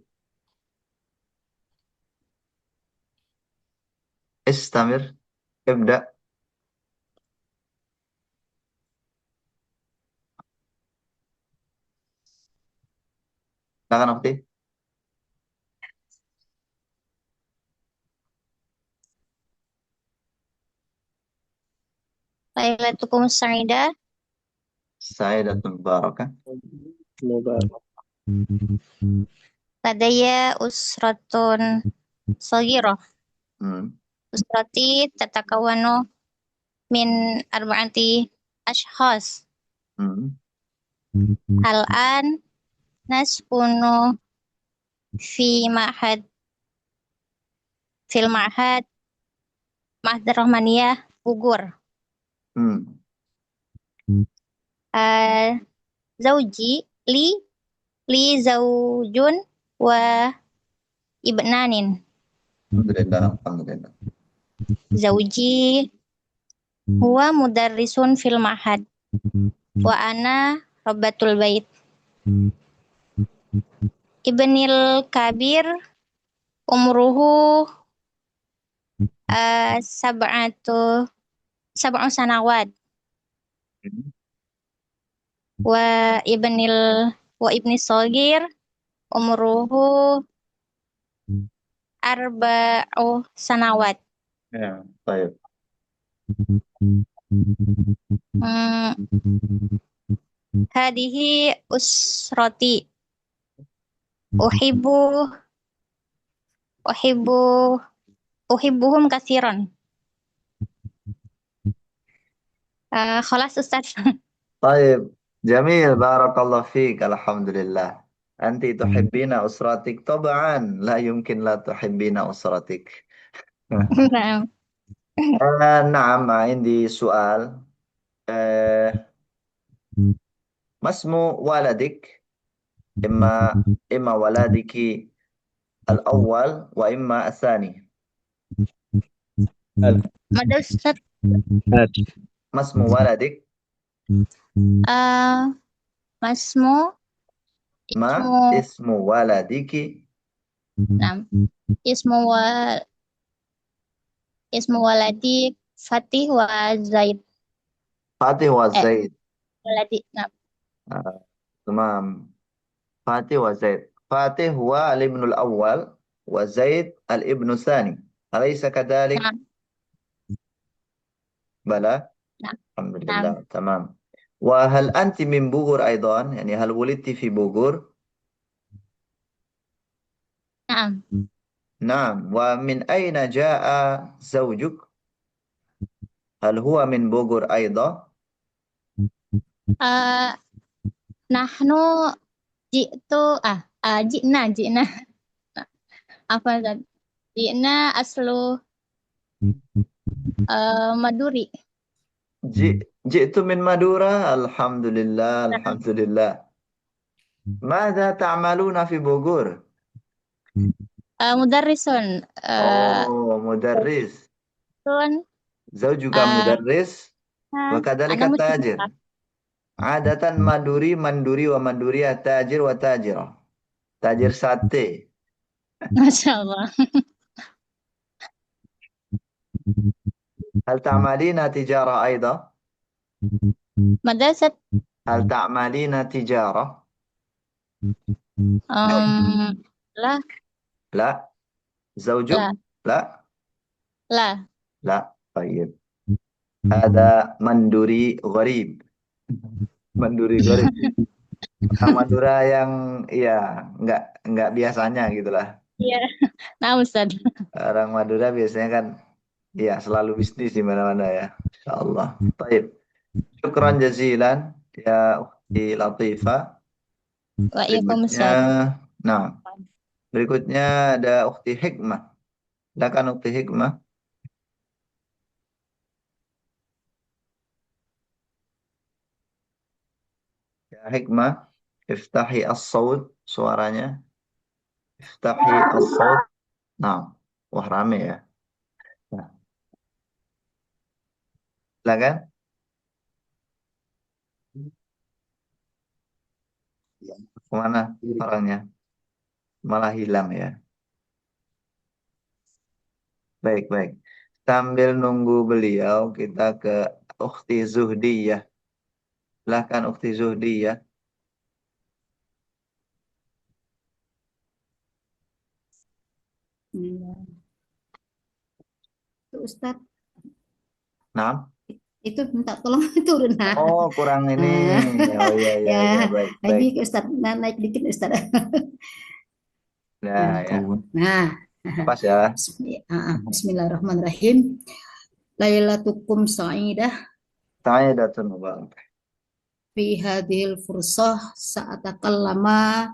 استمر، ابدأ. silakan أختي. Lailatukum Sa'idah. سعيدة مباركة. Ladaya usratun saghirah. Hmm. Usrati tatakawanu min arba'ati ashkhas. Hmm. Al-an naskunu fi ma'had fil ma'had Rahmaniyah Bogor. Hmm. Zauji li zaujun wa ibnanin. Alhamdulillah, alhamdulillah. Zauji huwa mudarrisun fil ma'had wa ana rabbatul bait. Ibnil kabir umruhu sab'u sanawat wa ibni shagir umruhu arba'u sanawat. Ya, baik. Hadihi usrati uhibbuhum katsiran. Khalas Ustaz. طيب جميل، بارك الله فيك. الحمد لله. أنت تحبين أسرتك طبعا، لا يمكن لا تحبين أسرتك. Nah, نعم، عندي سؤال. ما اسم والدك؟ إما ولدك الأول وإما الثاني. Mada Ustaz. ما اسم والدك؟ Masmu ما اسم والدك؟ Nam. Ismu waladi Fatih wa Zaid. فاتح وزيد. Waladi. Nam. تمام. فاتح وزيد. فاتح هو الابن الأول وزيد الابن الثاني، أليس كذلك؟ Nam. بلى. Nam. الحمد Nam. لله، تمام. وهل أنت من بوغور أيضا؟ يعني هل ولدت في بوغور؟ Nam. نعم. ومن أين جاء زوجك؟ هل هو من بوغور أيضا؟ Nahnu jina apa Ustaz? Jina aslu Maduri. Jitu min Madura. Alhamdulillah, alhamdulillah. Mada ta'maluna fi Bogor? Mudarrisun. Oh, mudarris. Sun. Zawjuka mudarris. Wa kadzalika Ana tajir. musyrifah. Adatan manduri wa manduri tajir wa tajirah. Tajir sate. Masya Allah. Hal ta'malina tijara aida? Madrasat. Hal ta'malina tijara? Lah. La. Zawjuk? La. La. La. La. Baik. Ada manduri gharib. Manduri gharib. Orang Madura yang ya nggak biasanya gitulah. Iya. Nah, Ustaz. Orang Madura biasanya kan ya selalu bisnis di mana-mana ya. Insyaallah. Baik. Syukran jazilan ya Ukhti Latifah. Berikutnya, nah, berikutnya ada Ukhti Hikmah. Silakan Ukhti Hikmah. Ya Hikmah, iftahi as-saut suaranya. Iftahi as-saut. Nah, wah rame ya. Nah, silakan. Kemana orangnya? Malah hilang ya. Baik, baik. Sambil nunggu beliau, kita ke Ukhti Zuhdiyah. Silahkan Ukhti Zuhdiyah. Itu Ustaz. Nah. Itu minta tolong turun. Oh, kurang ini. Oh iya, iya, Ya, iya. Baik, lagi baik. Ustaz, naik dikit Ustaz. Nah, ya. Nah, Pas ya. Bismillahirrahmanirrahim. Lailatukum sa'idah. Sa'idatun mubarakah. Fi hadhil fursah sa'atakallama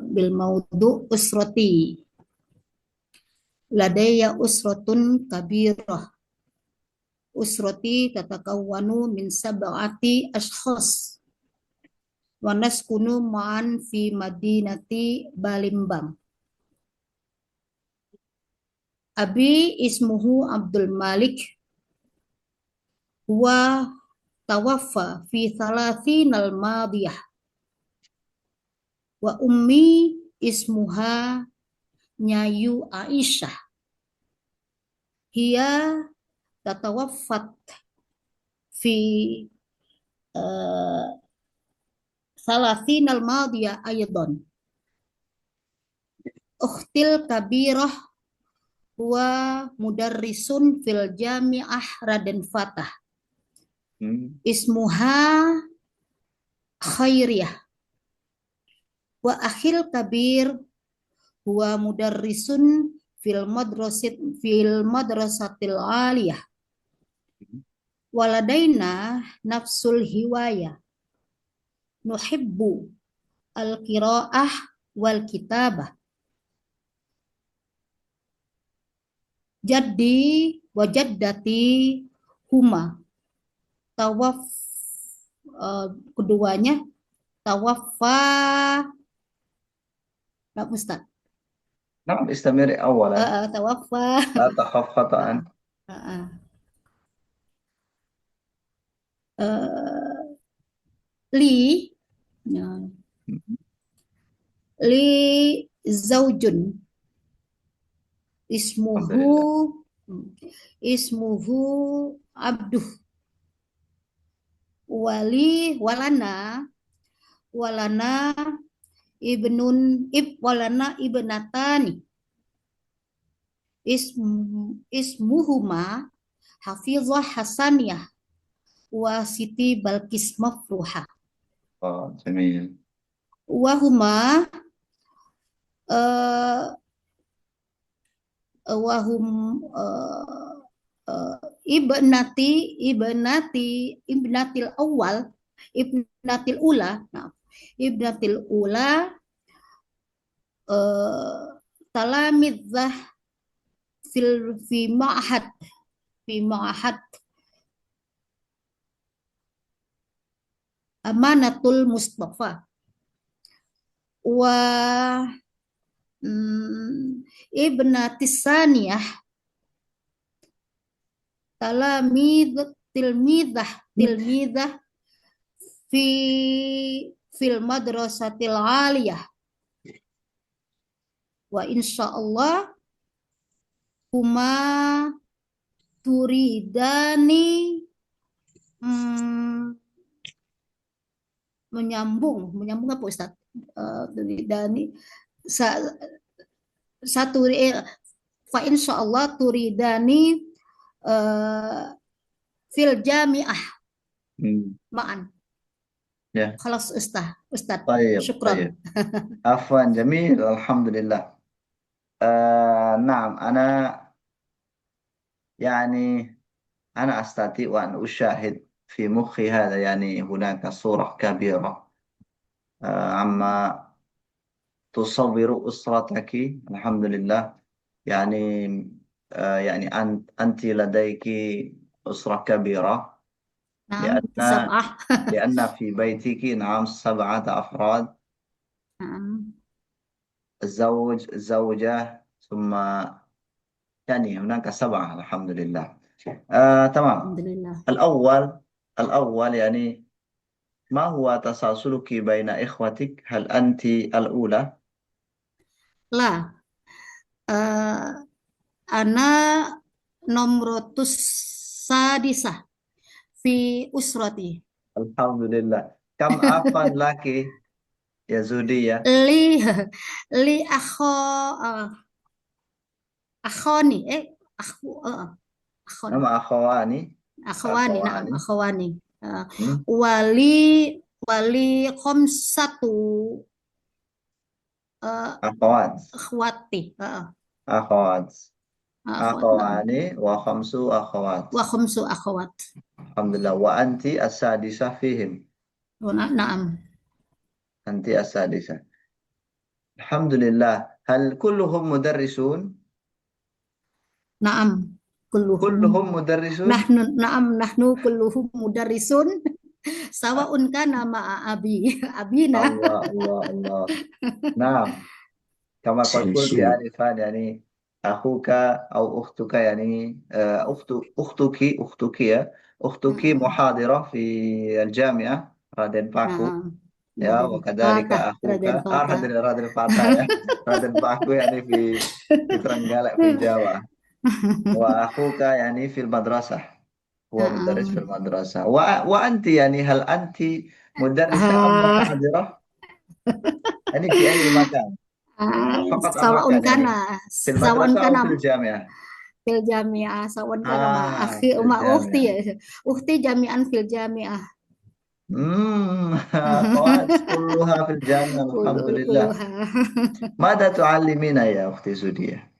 bil maudu usrati. Ladaya usratun kabirah. Usrati tatakawwanu min sab'ati ashkhas. Wa naskunu ma'an fi madinati Balimbang. Abi ismuhu Abdul Malik wa tawaffa fi thalathinal madiyah. Wa ummi ismuha Nyayu Aisyah. Hiya tatawaffat fi thalathinal madiyah aydan. Ukhtil kabirah wa mudarrisun fil jami'ah Raden Fatah. Ismuha Khairiyah. Wa akhil kabir huwa mudarrisun fil madrasatil aliyah. Waladaina nafsul hiwaya. Nuhibbu al-qira'ah wal kitabah. Jaddi wa jaddati huma keduanya tawaffa Pak Ustaz. Nah, istamir awalan. Tawaffa. La takhaf khata'an. Li zaujun ismuhu Abduh walana walana ibnatani ismuhuma Hafizah Hasaniyah wa Siti Balkis Mafruha. Oh, jamil. Wahuma ibnatil awal ibnatil ula talamidzah fi ma'had amanatul Mustafa wa ibnatis saniyah tilmidah fi fil madrasatil aliyah wa insyaallah huma turidani menyambung apa Ustaz? Turidani satu fa insyaallah turidani fil jami'ah ma'an. Ya. Khalas Ustaz. طيب Syukran. عفوا جميل الحمد لله. نعم يعني أنا أستطيع أن أشاهد في مخي هذا، يعني هناك صورة كبيرة عما تصور أسرتك. الحمد لله. يعني أنت لديك أسرة كبيرة، نعم سبعة. لأن في بيتك 7 أفراد، الزوجة ثم يعني هناك 7. الحمد لله. تمام. الحمد لله. الأول يعني ما هو تسلسلك بين إخوتك؟ هل أنت الأولى؟ لا، أنا nomrotus sadisah fi usrati. Alhamdulillah. Kam afan laki ya Zudi ya? Li akhoni Nama akhwani. akhwani. Wali khamsatu akhwati. Akhwani wa khamsu akhwat. Alhamdulillah. Wa anti as-sadisah fihim. Na'am. Anti as-sadisah. Alhamdulillah. Hal kulluhum mudarrisun? Na'am. Kulluhum mudarrisun? Nahnu kulluhum mudarrisun. Sawa'un kana ma'a abina. Allah. Nah, kama qad qulti anifan, yani akhuka au ukhtuka, yani ukhtuki ya. Ukhtuki muhadirah fi al-jami'ah Raden Paku. Ya, wa kadzalika akhuka Raden Fatah ya. Raden Paku yani fi Trenggalek fi Jawa. Wa akhuka yani fil madrasah. هو مدرس في المدرسة. وأنت يعني هل أنت مدرسة أم محاضرة؟ يعني في أي مكان؟ فقط سواء المكان كان يعني في المدرسة أو في الجامعة؟ في الجامعة سواء كان مع أخي مع أختي جامعا في الجامعة. أخوات كلها في الجامعة. الحمد لله. ماذا تعلمين يا أختي زودية؟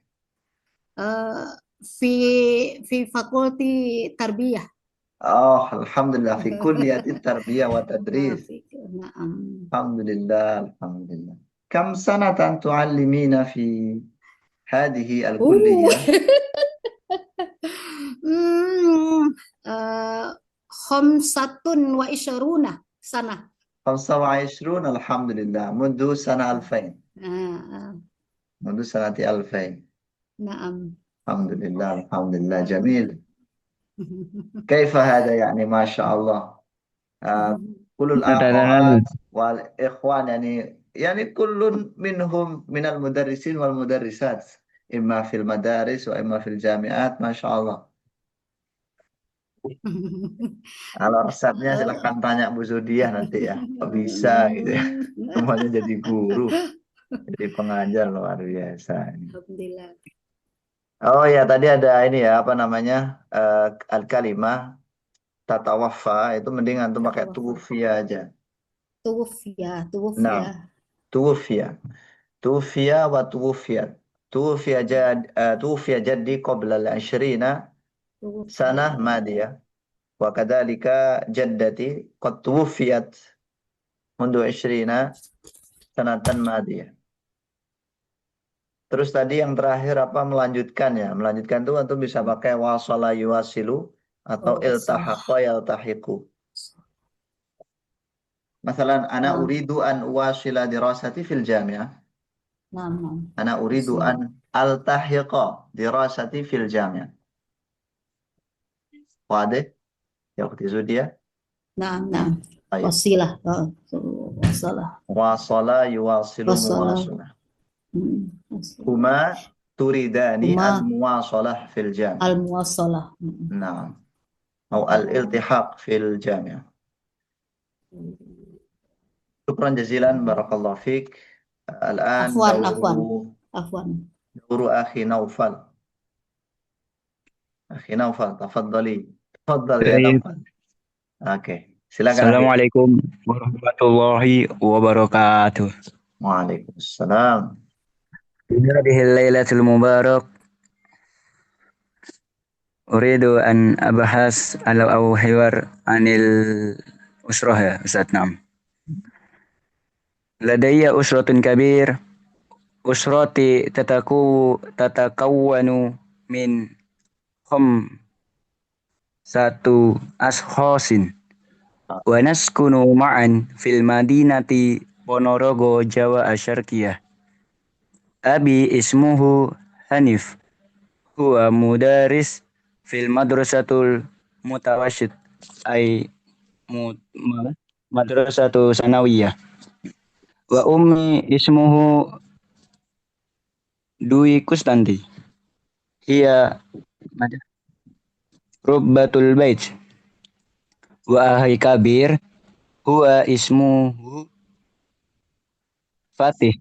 في فاكولتي تربية. الحمد لله في كلية التربية والتدريس. نعم. الحمد لله. كم سنة تعلمين في هذه الكلية؟ 25 سنة. 25. الحمد لله. منذ سنة 2000. منذ سنة 2000. نعم. الحمد لله. جميل. كيف هذا يعني ما شاء الله. كل الأخوات والإخوان يعني كل منهم من المدرسين والمدرسات، إما في المدارس وإما في الجامعات. ما شاء الله. Kalau resepnya silahkan tanya Bu Zudiah nanti ya. Kok bisa gitu ya. Semuanya jadi guru, jadi pengajar luar biasa. Alhamdulillah. Oh ya, tadi ada ini ya, apa namanya, al-kalimah tatawaffa, itu mending antum pakai tuwfiya aja. Tuwfiya. Nah, tuwfiya wa tuwfiyat. Tuwfiya jaddi qabla al-20 sanah madiyah. Wa kadzalika jaddati qad tuwfiyat mundu 20 sanatan madiyah. Terus tadi yang terakhir apa, melanjutkan ya. Melanjutkan itu antum bisa pakai wasala yuwasilu atau iltahaqa yaltahiqu. مثلا أنا آه. أريد أن أواصل دراستي في الجامعة. نعم نعم أنا أريد وصل. أن ألتحق دراستي في الجامعة. واضح يا أختي زوديا؟ نعم نعم طيب. وصلة وصلة واصل يواصل وصلة مواصلة. وصلة. هما تريدان هما المواصلة في الجامعة. المواصلة. نعم. أو الالتحاق في الجامعة. شكرا جزيلا بارك الله فيك. الآن عفوا دور أخي نوفل. أخي نوفل تفضلي. تفضل يا Baik. نوفل. Oke, silakan أخي. Assalamualaikum warahmatullahi wabarakatuh. Waalaikumsalam. Di hadhil lailatul mubarak uridu an abahas au hiwar anil usrah ya Ustaz. Naam. Ladayya usratun kabir. Usrati tatakawwanu min satu ashkhasin wa naskunu ma'an fil madinati Ponorogo, Jawa Asyarkiyah. Abi ismuhu Hanif. Huwa mudaris fil madrasatul mutawassit ay madrasatu sanawiyah. Wa ummi ismuhu Dwi Kustanti. Hiya Rubbatul Bait. Wa ahi kabir huwa ismuhu Fatih.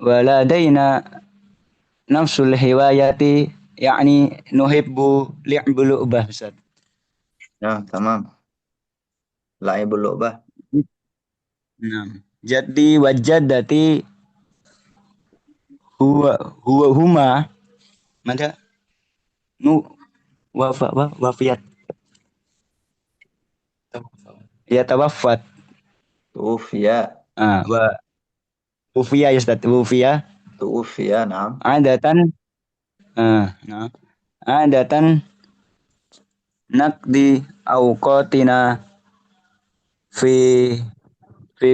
Wala daina nafsul hiwayati yakni nuhibbu li'bul lu'bah Ustaz. Ya, tamam. La'ibul lu'bah. Nah, jadi wajadati huma mana wafiyat ya tawaffat Tufiya. wa ufiya ya Ustaz, ufiya Tufiya, naam. adatan adatan naqdi awqatina fi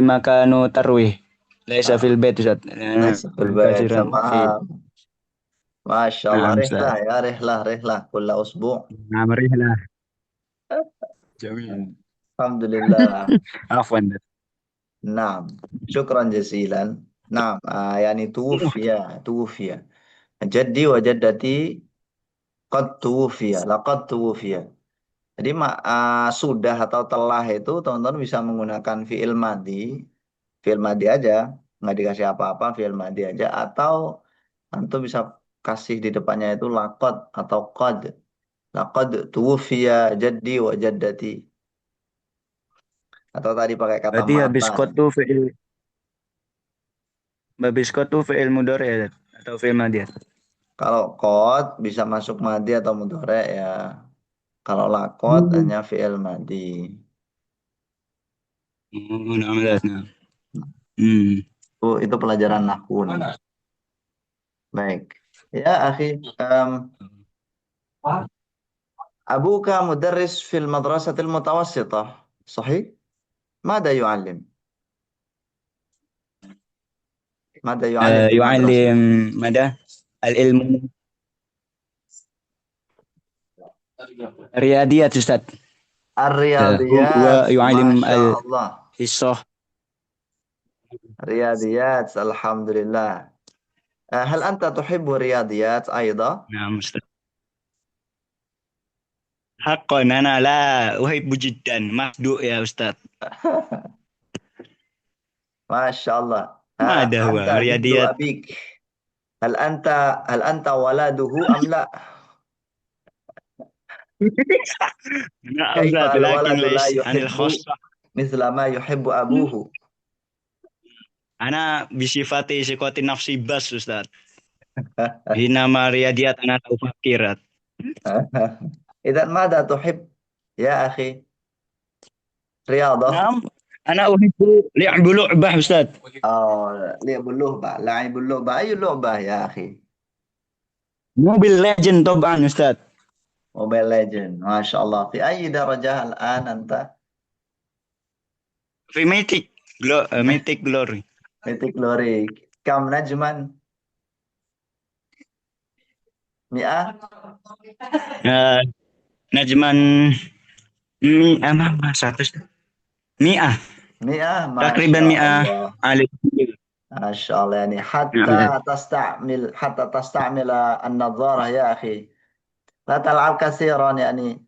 makanu tarwih laisa fil bait Ustaz. Laisa fil bait. Tamam. Masya Allah. Rihlah ya, rihlah. Kulla usbu'. Naam, rihlah. Jamil. Alhamdulillah. Afwan. Naam. Syukran jazilan. Naam. Yani tufiya. Jaddi wa jaddati qad tufiya. Laqad tufiya. Jadi sudah atau telah itu teman-teman bisa menggunakan fi'il madhi. Fi'il madhi aja. Nggak dikasih apa-apa, fi'il madhi aja. Atau antum bisa kasih di depannya itu laqad atau qad. Laqad tuwfiya jaddi wa jaddati. Atau tadi pakai kata Berarti habis mata. qad tuh fi'il mudhari atau fi'il madhi. Kalau qad bisa masuk madhi atau mudhari ya. Kalau laqad hanya fi'il madhi. Itu pelajaran nahwu. Baik. Ya, akhi. Abuka mudarris fil madrasatil mutawassitah. Sahih? Mada yu'allim? Mada yu'allim? Yu'allim mada al-ilmu riyadiyat Ustaz. Ar-riyadiyat. Wa yu'allim al-hissah. Riyadiyat. Alhamdulillah. هل أنت تحب الرياضيات أيضا؟ نعم أستاذ. حقا أنا لا أحب جدا مصدوق يا أستاذ. ما شاء الله. ماذا هو رياضيات؟ أبيك. هل أنت ولده أم لا؟ نعم أستاذ لكن ليس عن الخاصة مثل ما يحب أبوه. أنا بصفتي سكوت نفسي بس أستاذ. حينما رياضيات أنا أفكر. إذا ماذا تحب يا أخي؟ رياضة؟ نعم أنا أحب لعب لعبة أستاذ. لعب اللعبة. لعب اللعبة. أي لعبة يا أخي؟ Mobile Legend طبعا أستاذ. موبايل ليجند ما شاء الله. في أي درجة الآن أنت؟ في ميتيك جلوري. ميتيك لوري. كم نجما؟ 100؟ نجما 100 ما 100 100 ما تقريبا شاء 100 الله. على ما شاء الله، يعني نعم. حتى تستعمل النظارة يا أخي. لا تلعب كثيرا يعني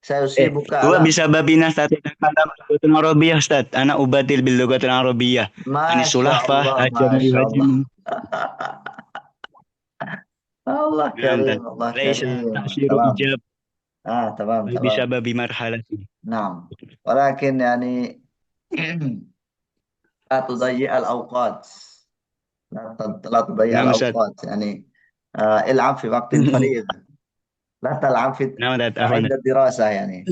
سيصيبك هو ألم. بسبب ناس تتكلم اللغة العربية أستاذ. أنا أبدل باللغة العربية عن ما شاء السلحفاة الله ما أجمل شاء الله. وجه. الله نعم أستاذ. كريم الله ليس كريم. تأثير تمام. إيجاب تمام بل تمام. بسبب مرحلتي. نعم، ولكن يعني لا تضيع الأوقات. لا تضيع نعم أستاذ. الأوقات يعني. العب في وقت الفريغ، لا تلعب نعم أستاذ عند عفوا. الدراسة يعني.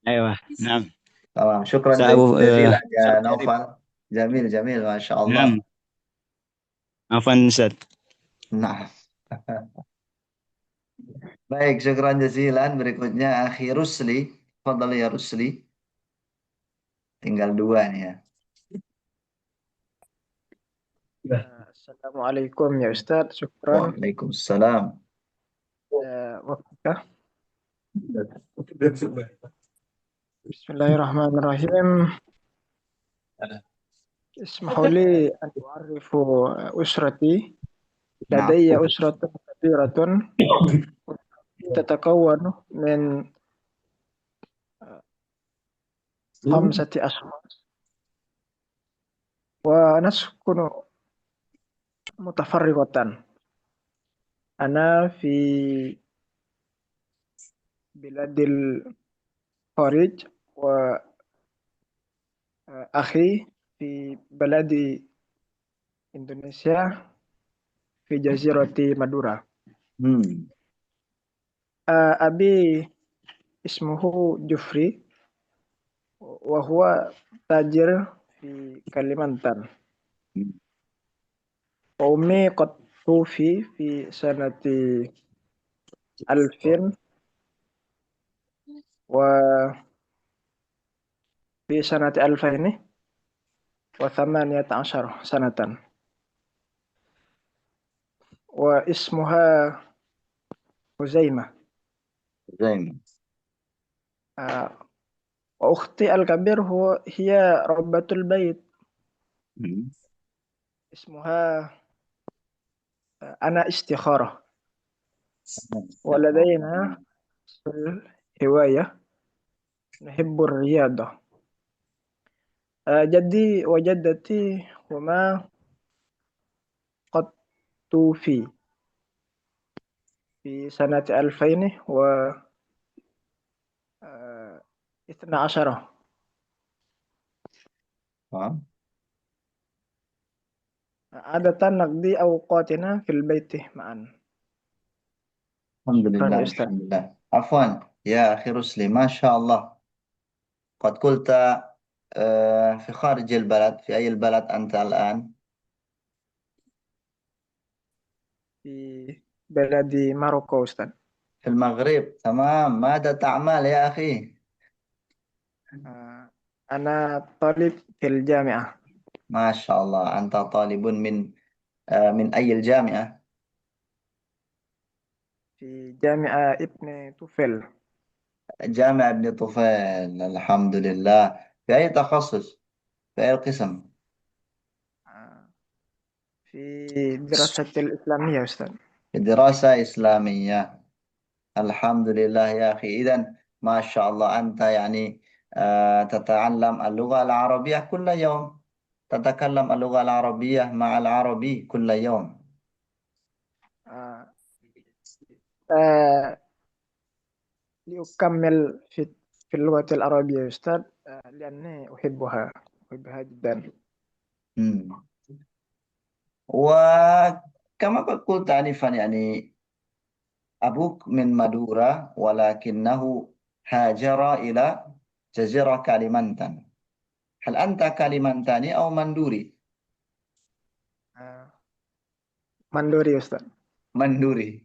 أيوة نعم. تمام، شكرا جزيلا يا نوفل. جميل جميل ما شاء الله. نعم عفوا أستاذ. نعم. Baik, syukran jazilan. Berikutnya akhi Rusli. Fadal ya Rusli. Tinggal 2 nih ya. Assalamualaikum ya Ustadz, syukran. Waalaikumsalam. Waktu. Bismillahirrahmanirrahim. اسمحوا لي أن أعرف أسرتي. لدي أسرة كبيرة تتكون من 5 أشخاص، ونسكن متفرقة. أنا في بلاد الخارج، وأخي في بلد إندونيسيا في جزيرة مادورا. أبي اسمه جوفري وهو تاجر في كاليمانتان. وأمي قد توفي في سنة 2000 وفي سنة 2018 سنة، واسمها هزيمة. وأختي الكبير هي ربة البيت، اسمها أنا استخارة. ولدينا هواية نحب الرياضة. جدي وجدتي هما قد توفي في سنة 2012. عادة نقضي أوقاتنا في البيت معا. الحمد شكرا لله يا أستاذ. الحمد لله. عفوا يا أخي رسلي، ما شاء الله. قد قلت في خارج البلد. في أي البلد أنت الآن؟ في بلد ماروكو أستاذ. في المغرب. تمام. ماذا تعمل يا أخي؟ أنا طالب في الجامعة. ما شاء الله. أنت طالب من أي الجامعة؟ في جامعة ابن طفيل. جامعة ابن طفيل. الحمد لله. في أي تخصص؟ في أي قسم؟ في دراسة الإسلامية أستاذ. في دراسة إسلامية. الحمد لله يا أخي. إذن ما شاء الله أنت يعني تتعلم اللغة العربية كل يوم. تتكلم اللغة العربية مع العربي كل يوم. لأكمل في اللغة العربية يا أستاذ، لأني أحبها جدا. وكما قلت آنفا يعني أبوك من مادورا ولكنه هاجر إلى جزيرة كاليمانتان. هل أنت كاليمانتاني أو مندوري؟ Manduri Ustaz. Manduri.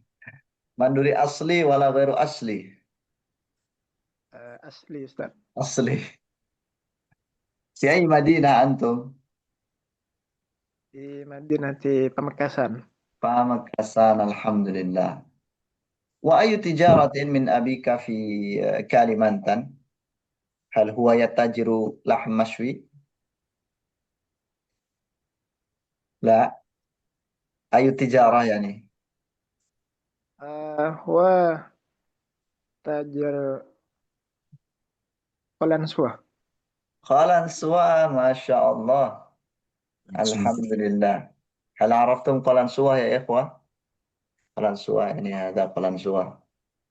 Manduri asli wala ghairu asli. Asli Ustaz. Asli. Si ay Madinah antum? Di Madinah di Pamekasan. Pamekasan, alhamdulillah. Wa ayu tijaratin min abika fi Kalimantan? Hal huwa yatajiru lahm mashwi? La. Ayu tijarah yani? هو تاجر قلنسوة. قلنسوة ما شاء الله. الحمد لله. هل عرفتم قلنسوة يا إخوة؟ قلنسوة يعني هذا قلنسوة.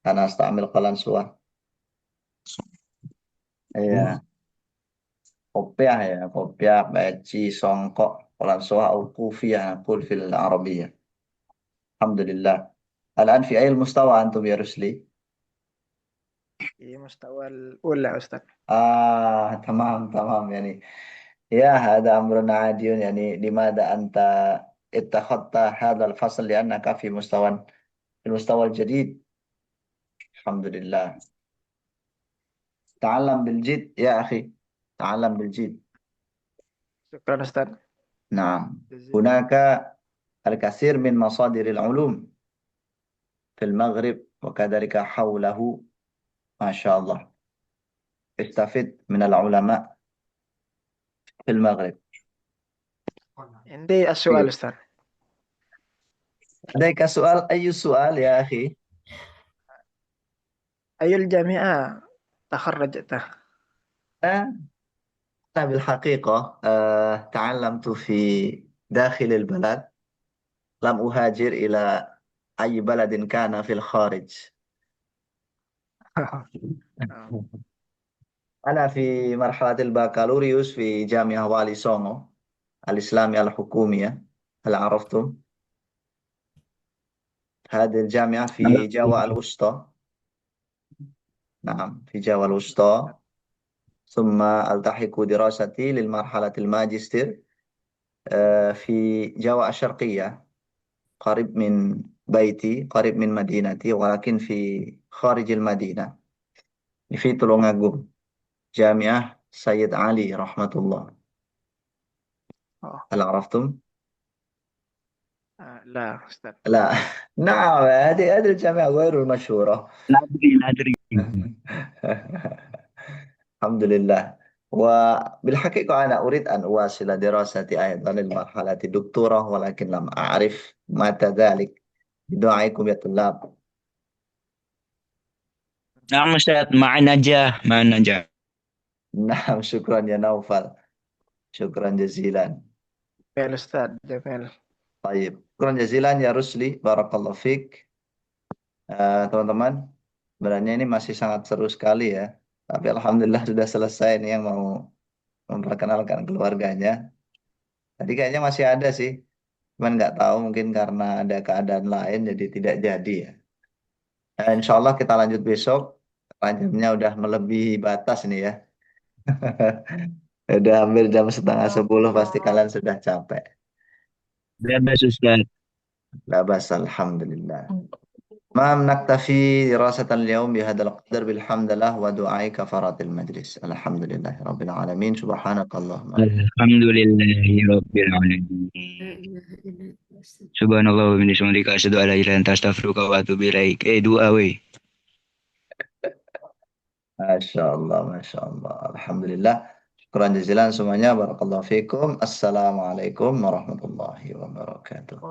أنا أستعمل قلنسوة. Iya. Kopiah ya, kopiah, peci, songkok, قلنسوة أو كوفية نقول في العربية. الحمد لله. الآن في أي المستوى أنتم يا رسلي؟ في مستوى الأولى أستاذ. تمام يعني. يا هذا أمر عادي يعني. لماذا أنت اتخذت هذا الفصل؟ لأنك في المستوى الجديد. الحمد لله. تعلم بالجد يا أخي، تعلم بالجد. شكرا أستاذ. نعم. هناك الكثير من مصادر العلوم في المغرب وكذلك حوله، ما شاء الله. استفد من العلماء في المغرب. عندي السؤال أستاذ. لديك سؤال؟ أي سؤال يا أخي؟ أي الجامعة تخرجت؟ أنا بالحقيقة تعلمت في داخل البلد، لم أهاجر إلى أي بلد كان في الخارج. أنا في مرحلة البكالوريوس في جامعة والي سونغو الإسلامية الحكومية. هل عرفتم؟ هذه الجامعة في جاوا الوسطى. نعم، في جاوا الوسطى. ثم ألتحق دراستي للمرحلة الماجستير في جاوا الشرقية، قريب من بيتي، قريب من مدينتي، ولكن في خارج المدينة، في تولونغاغو، جامعة سيد علي رحمة الله. هل عرفتم؟ لا أستاذ. لا. نعم، هذه الجامعة غير المشهورة. نادري. الحمد لله. وبالحقيقة أنا أريد أن أواصل دراستي أيضا للمرحلة الدكتوراه، ولكن لم أعرف متى ذلك. بدعائكم يا طلاب. نعم أستاذ، مع النجاح مع النجاح. نعم، شكرا يا نوفل، شكرا جزيلا. جميل أستاذ، جميل. طيب، شكرا جزيلا ya Rusli, barakallahu fiik. Teman-teman, sebenarnya ini masih sangat seru sekali ya. Tapi alhamdulillah sudah selesai nih yang mau memperkenalkan keluarganya. Tadi kayaknya masih ada sih, cuman nggak tahu mungkin karena ada keadaan lain jadi tidak jadi ya. Insya Allah kita lanjut besok. Jamnya udah melebihi batas nih ya. Udah hampir jam 9:30, pasti kalian sudah capek. لا بأس أستاذ. لا بأس، الحمد لله. ما نكتفي دراسة اليوم بهذا القدر، بالحمد لله ودعاء كفارة المجلس. الحمد لله رب العالمين، سبحانك اللهم. الحمد لله رب العالمين. سبحان الله وبحمدك أشهد أن لا إله إلا أنت أستغفرك وأتوب إليك. دعاء وي. Masya Allah, Masya Allah. Alhamdulillah. Syukuran jazilan semuanya. Barakallahu fiikum. Assalamualaikum warahmatullahi wabarakatuh.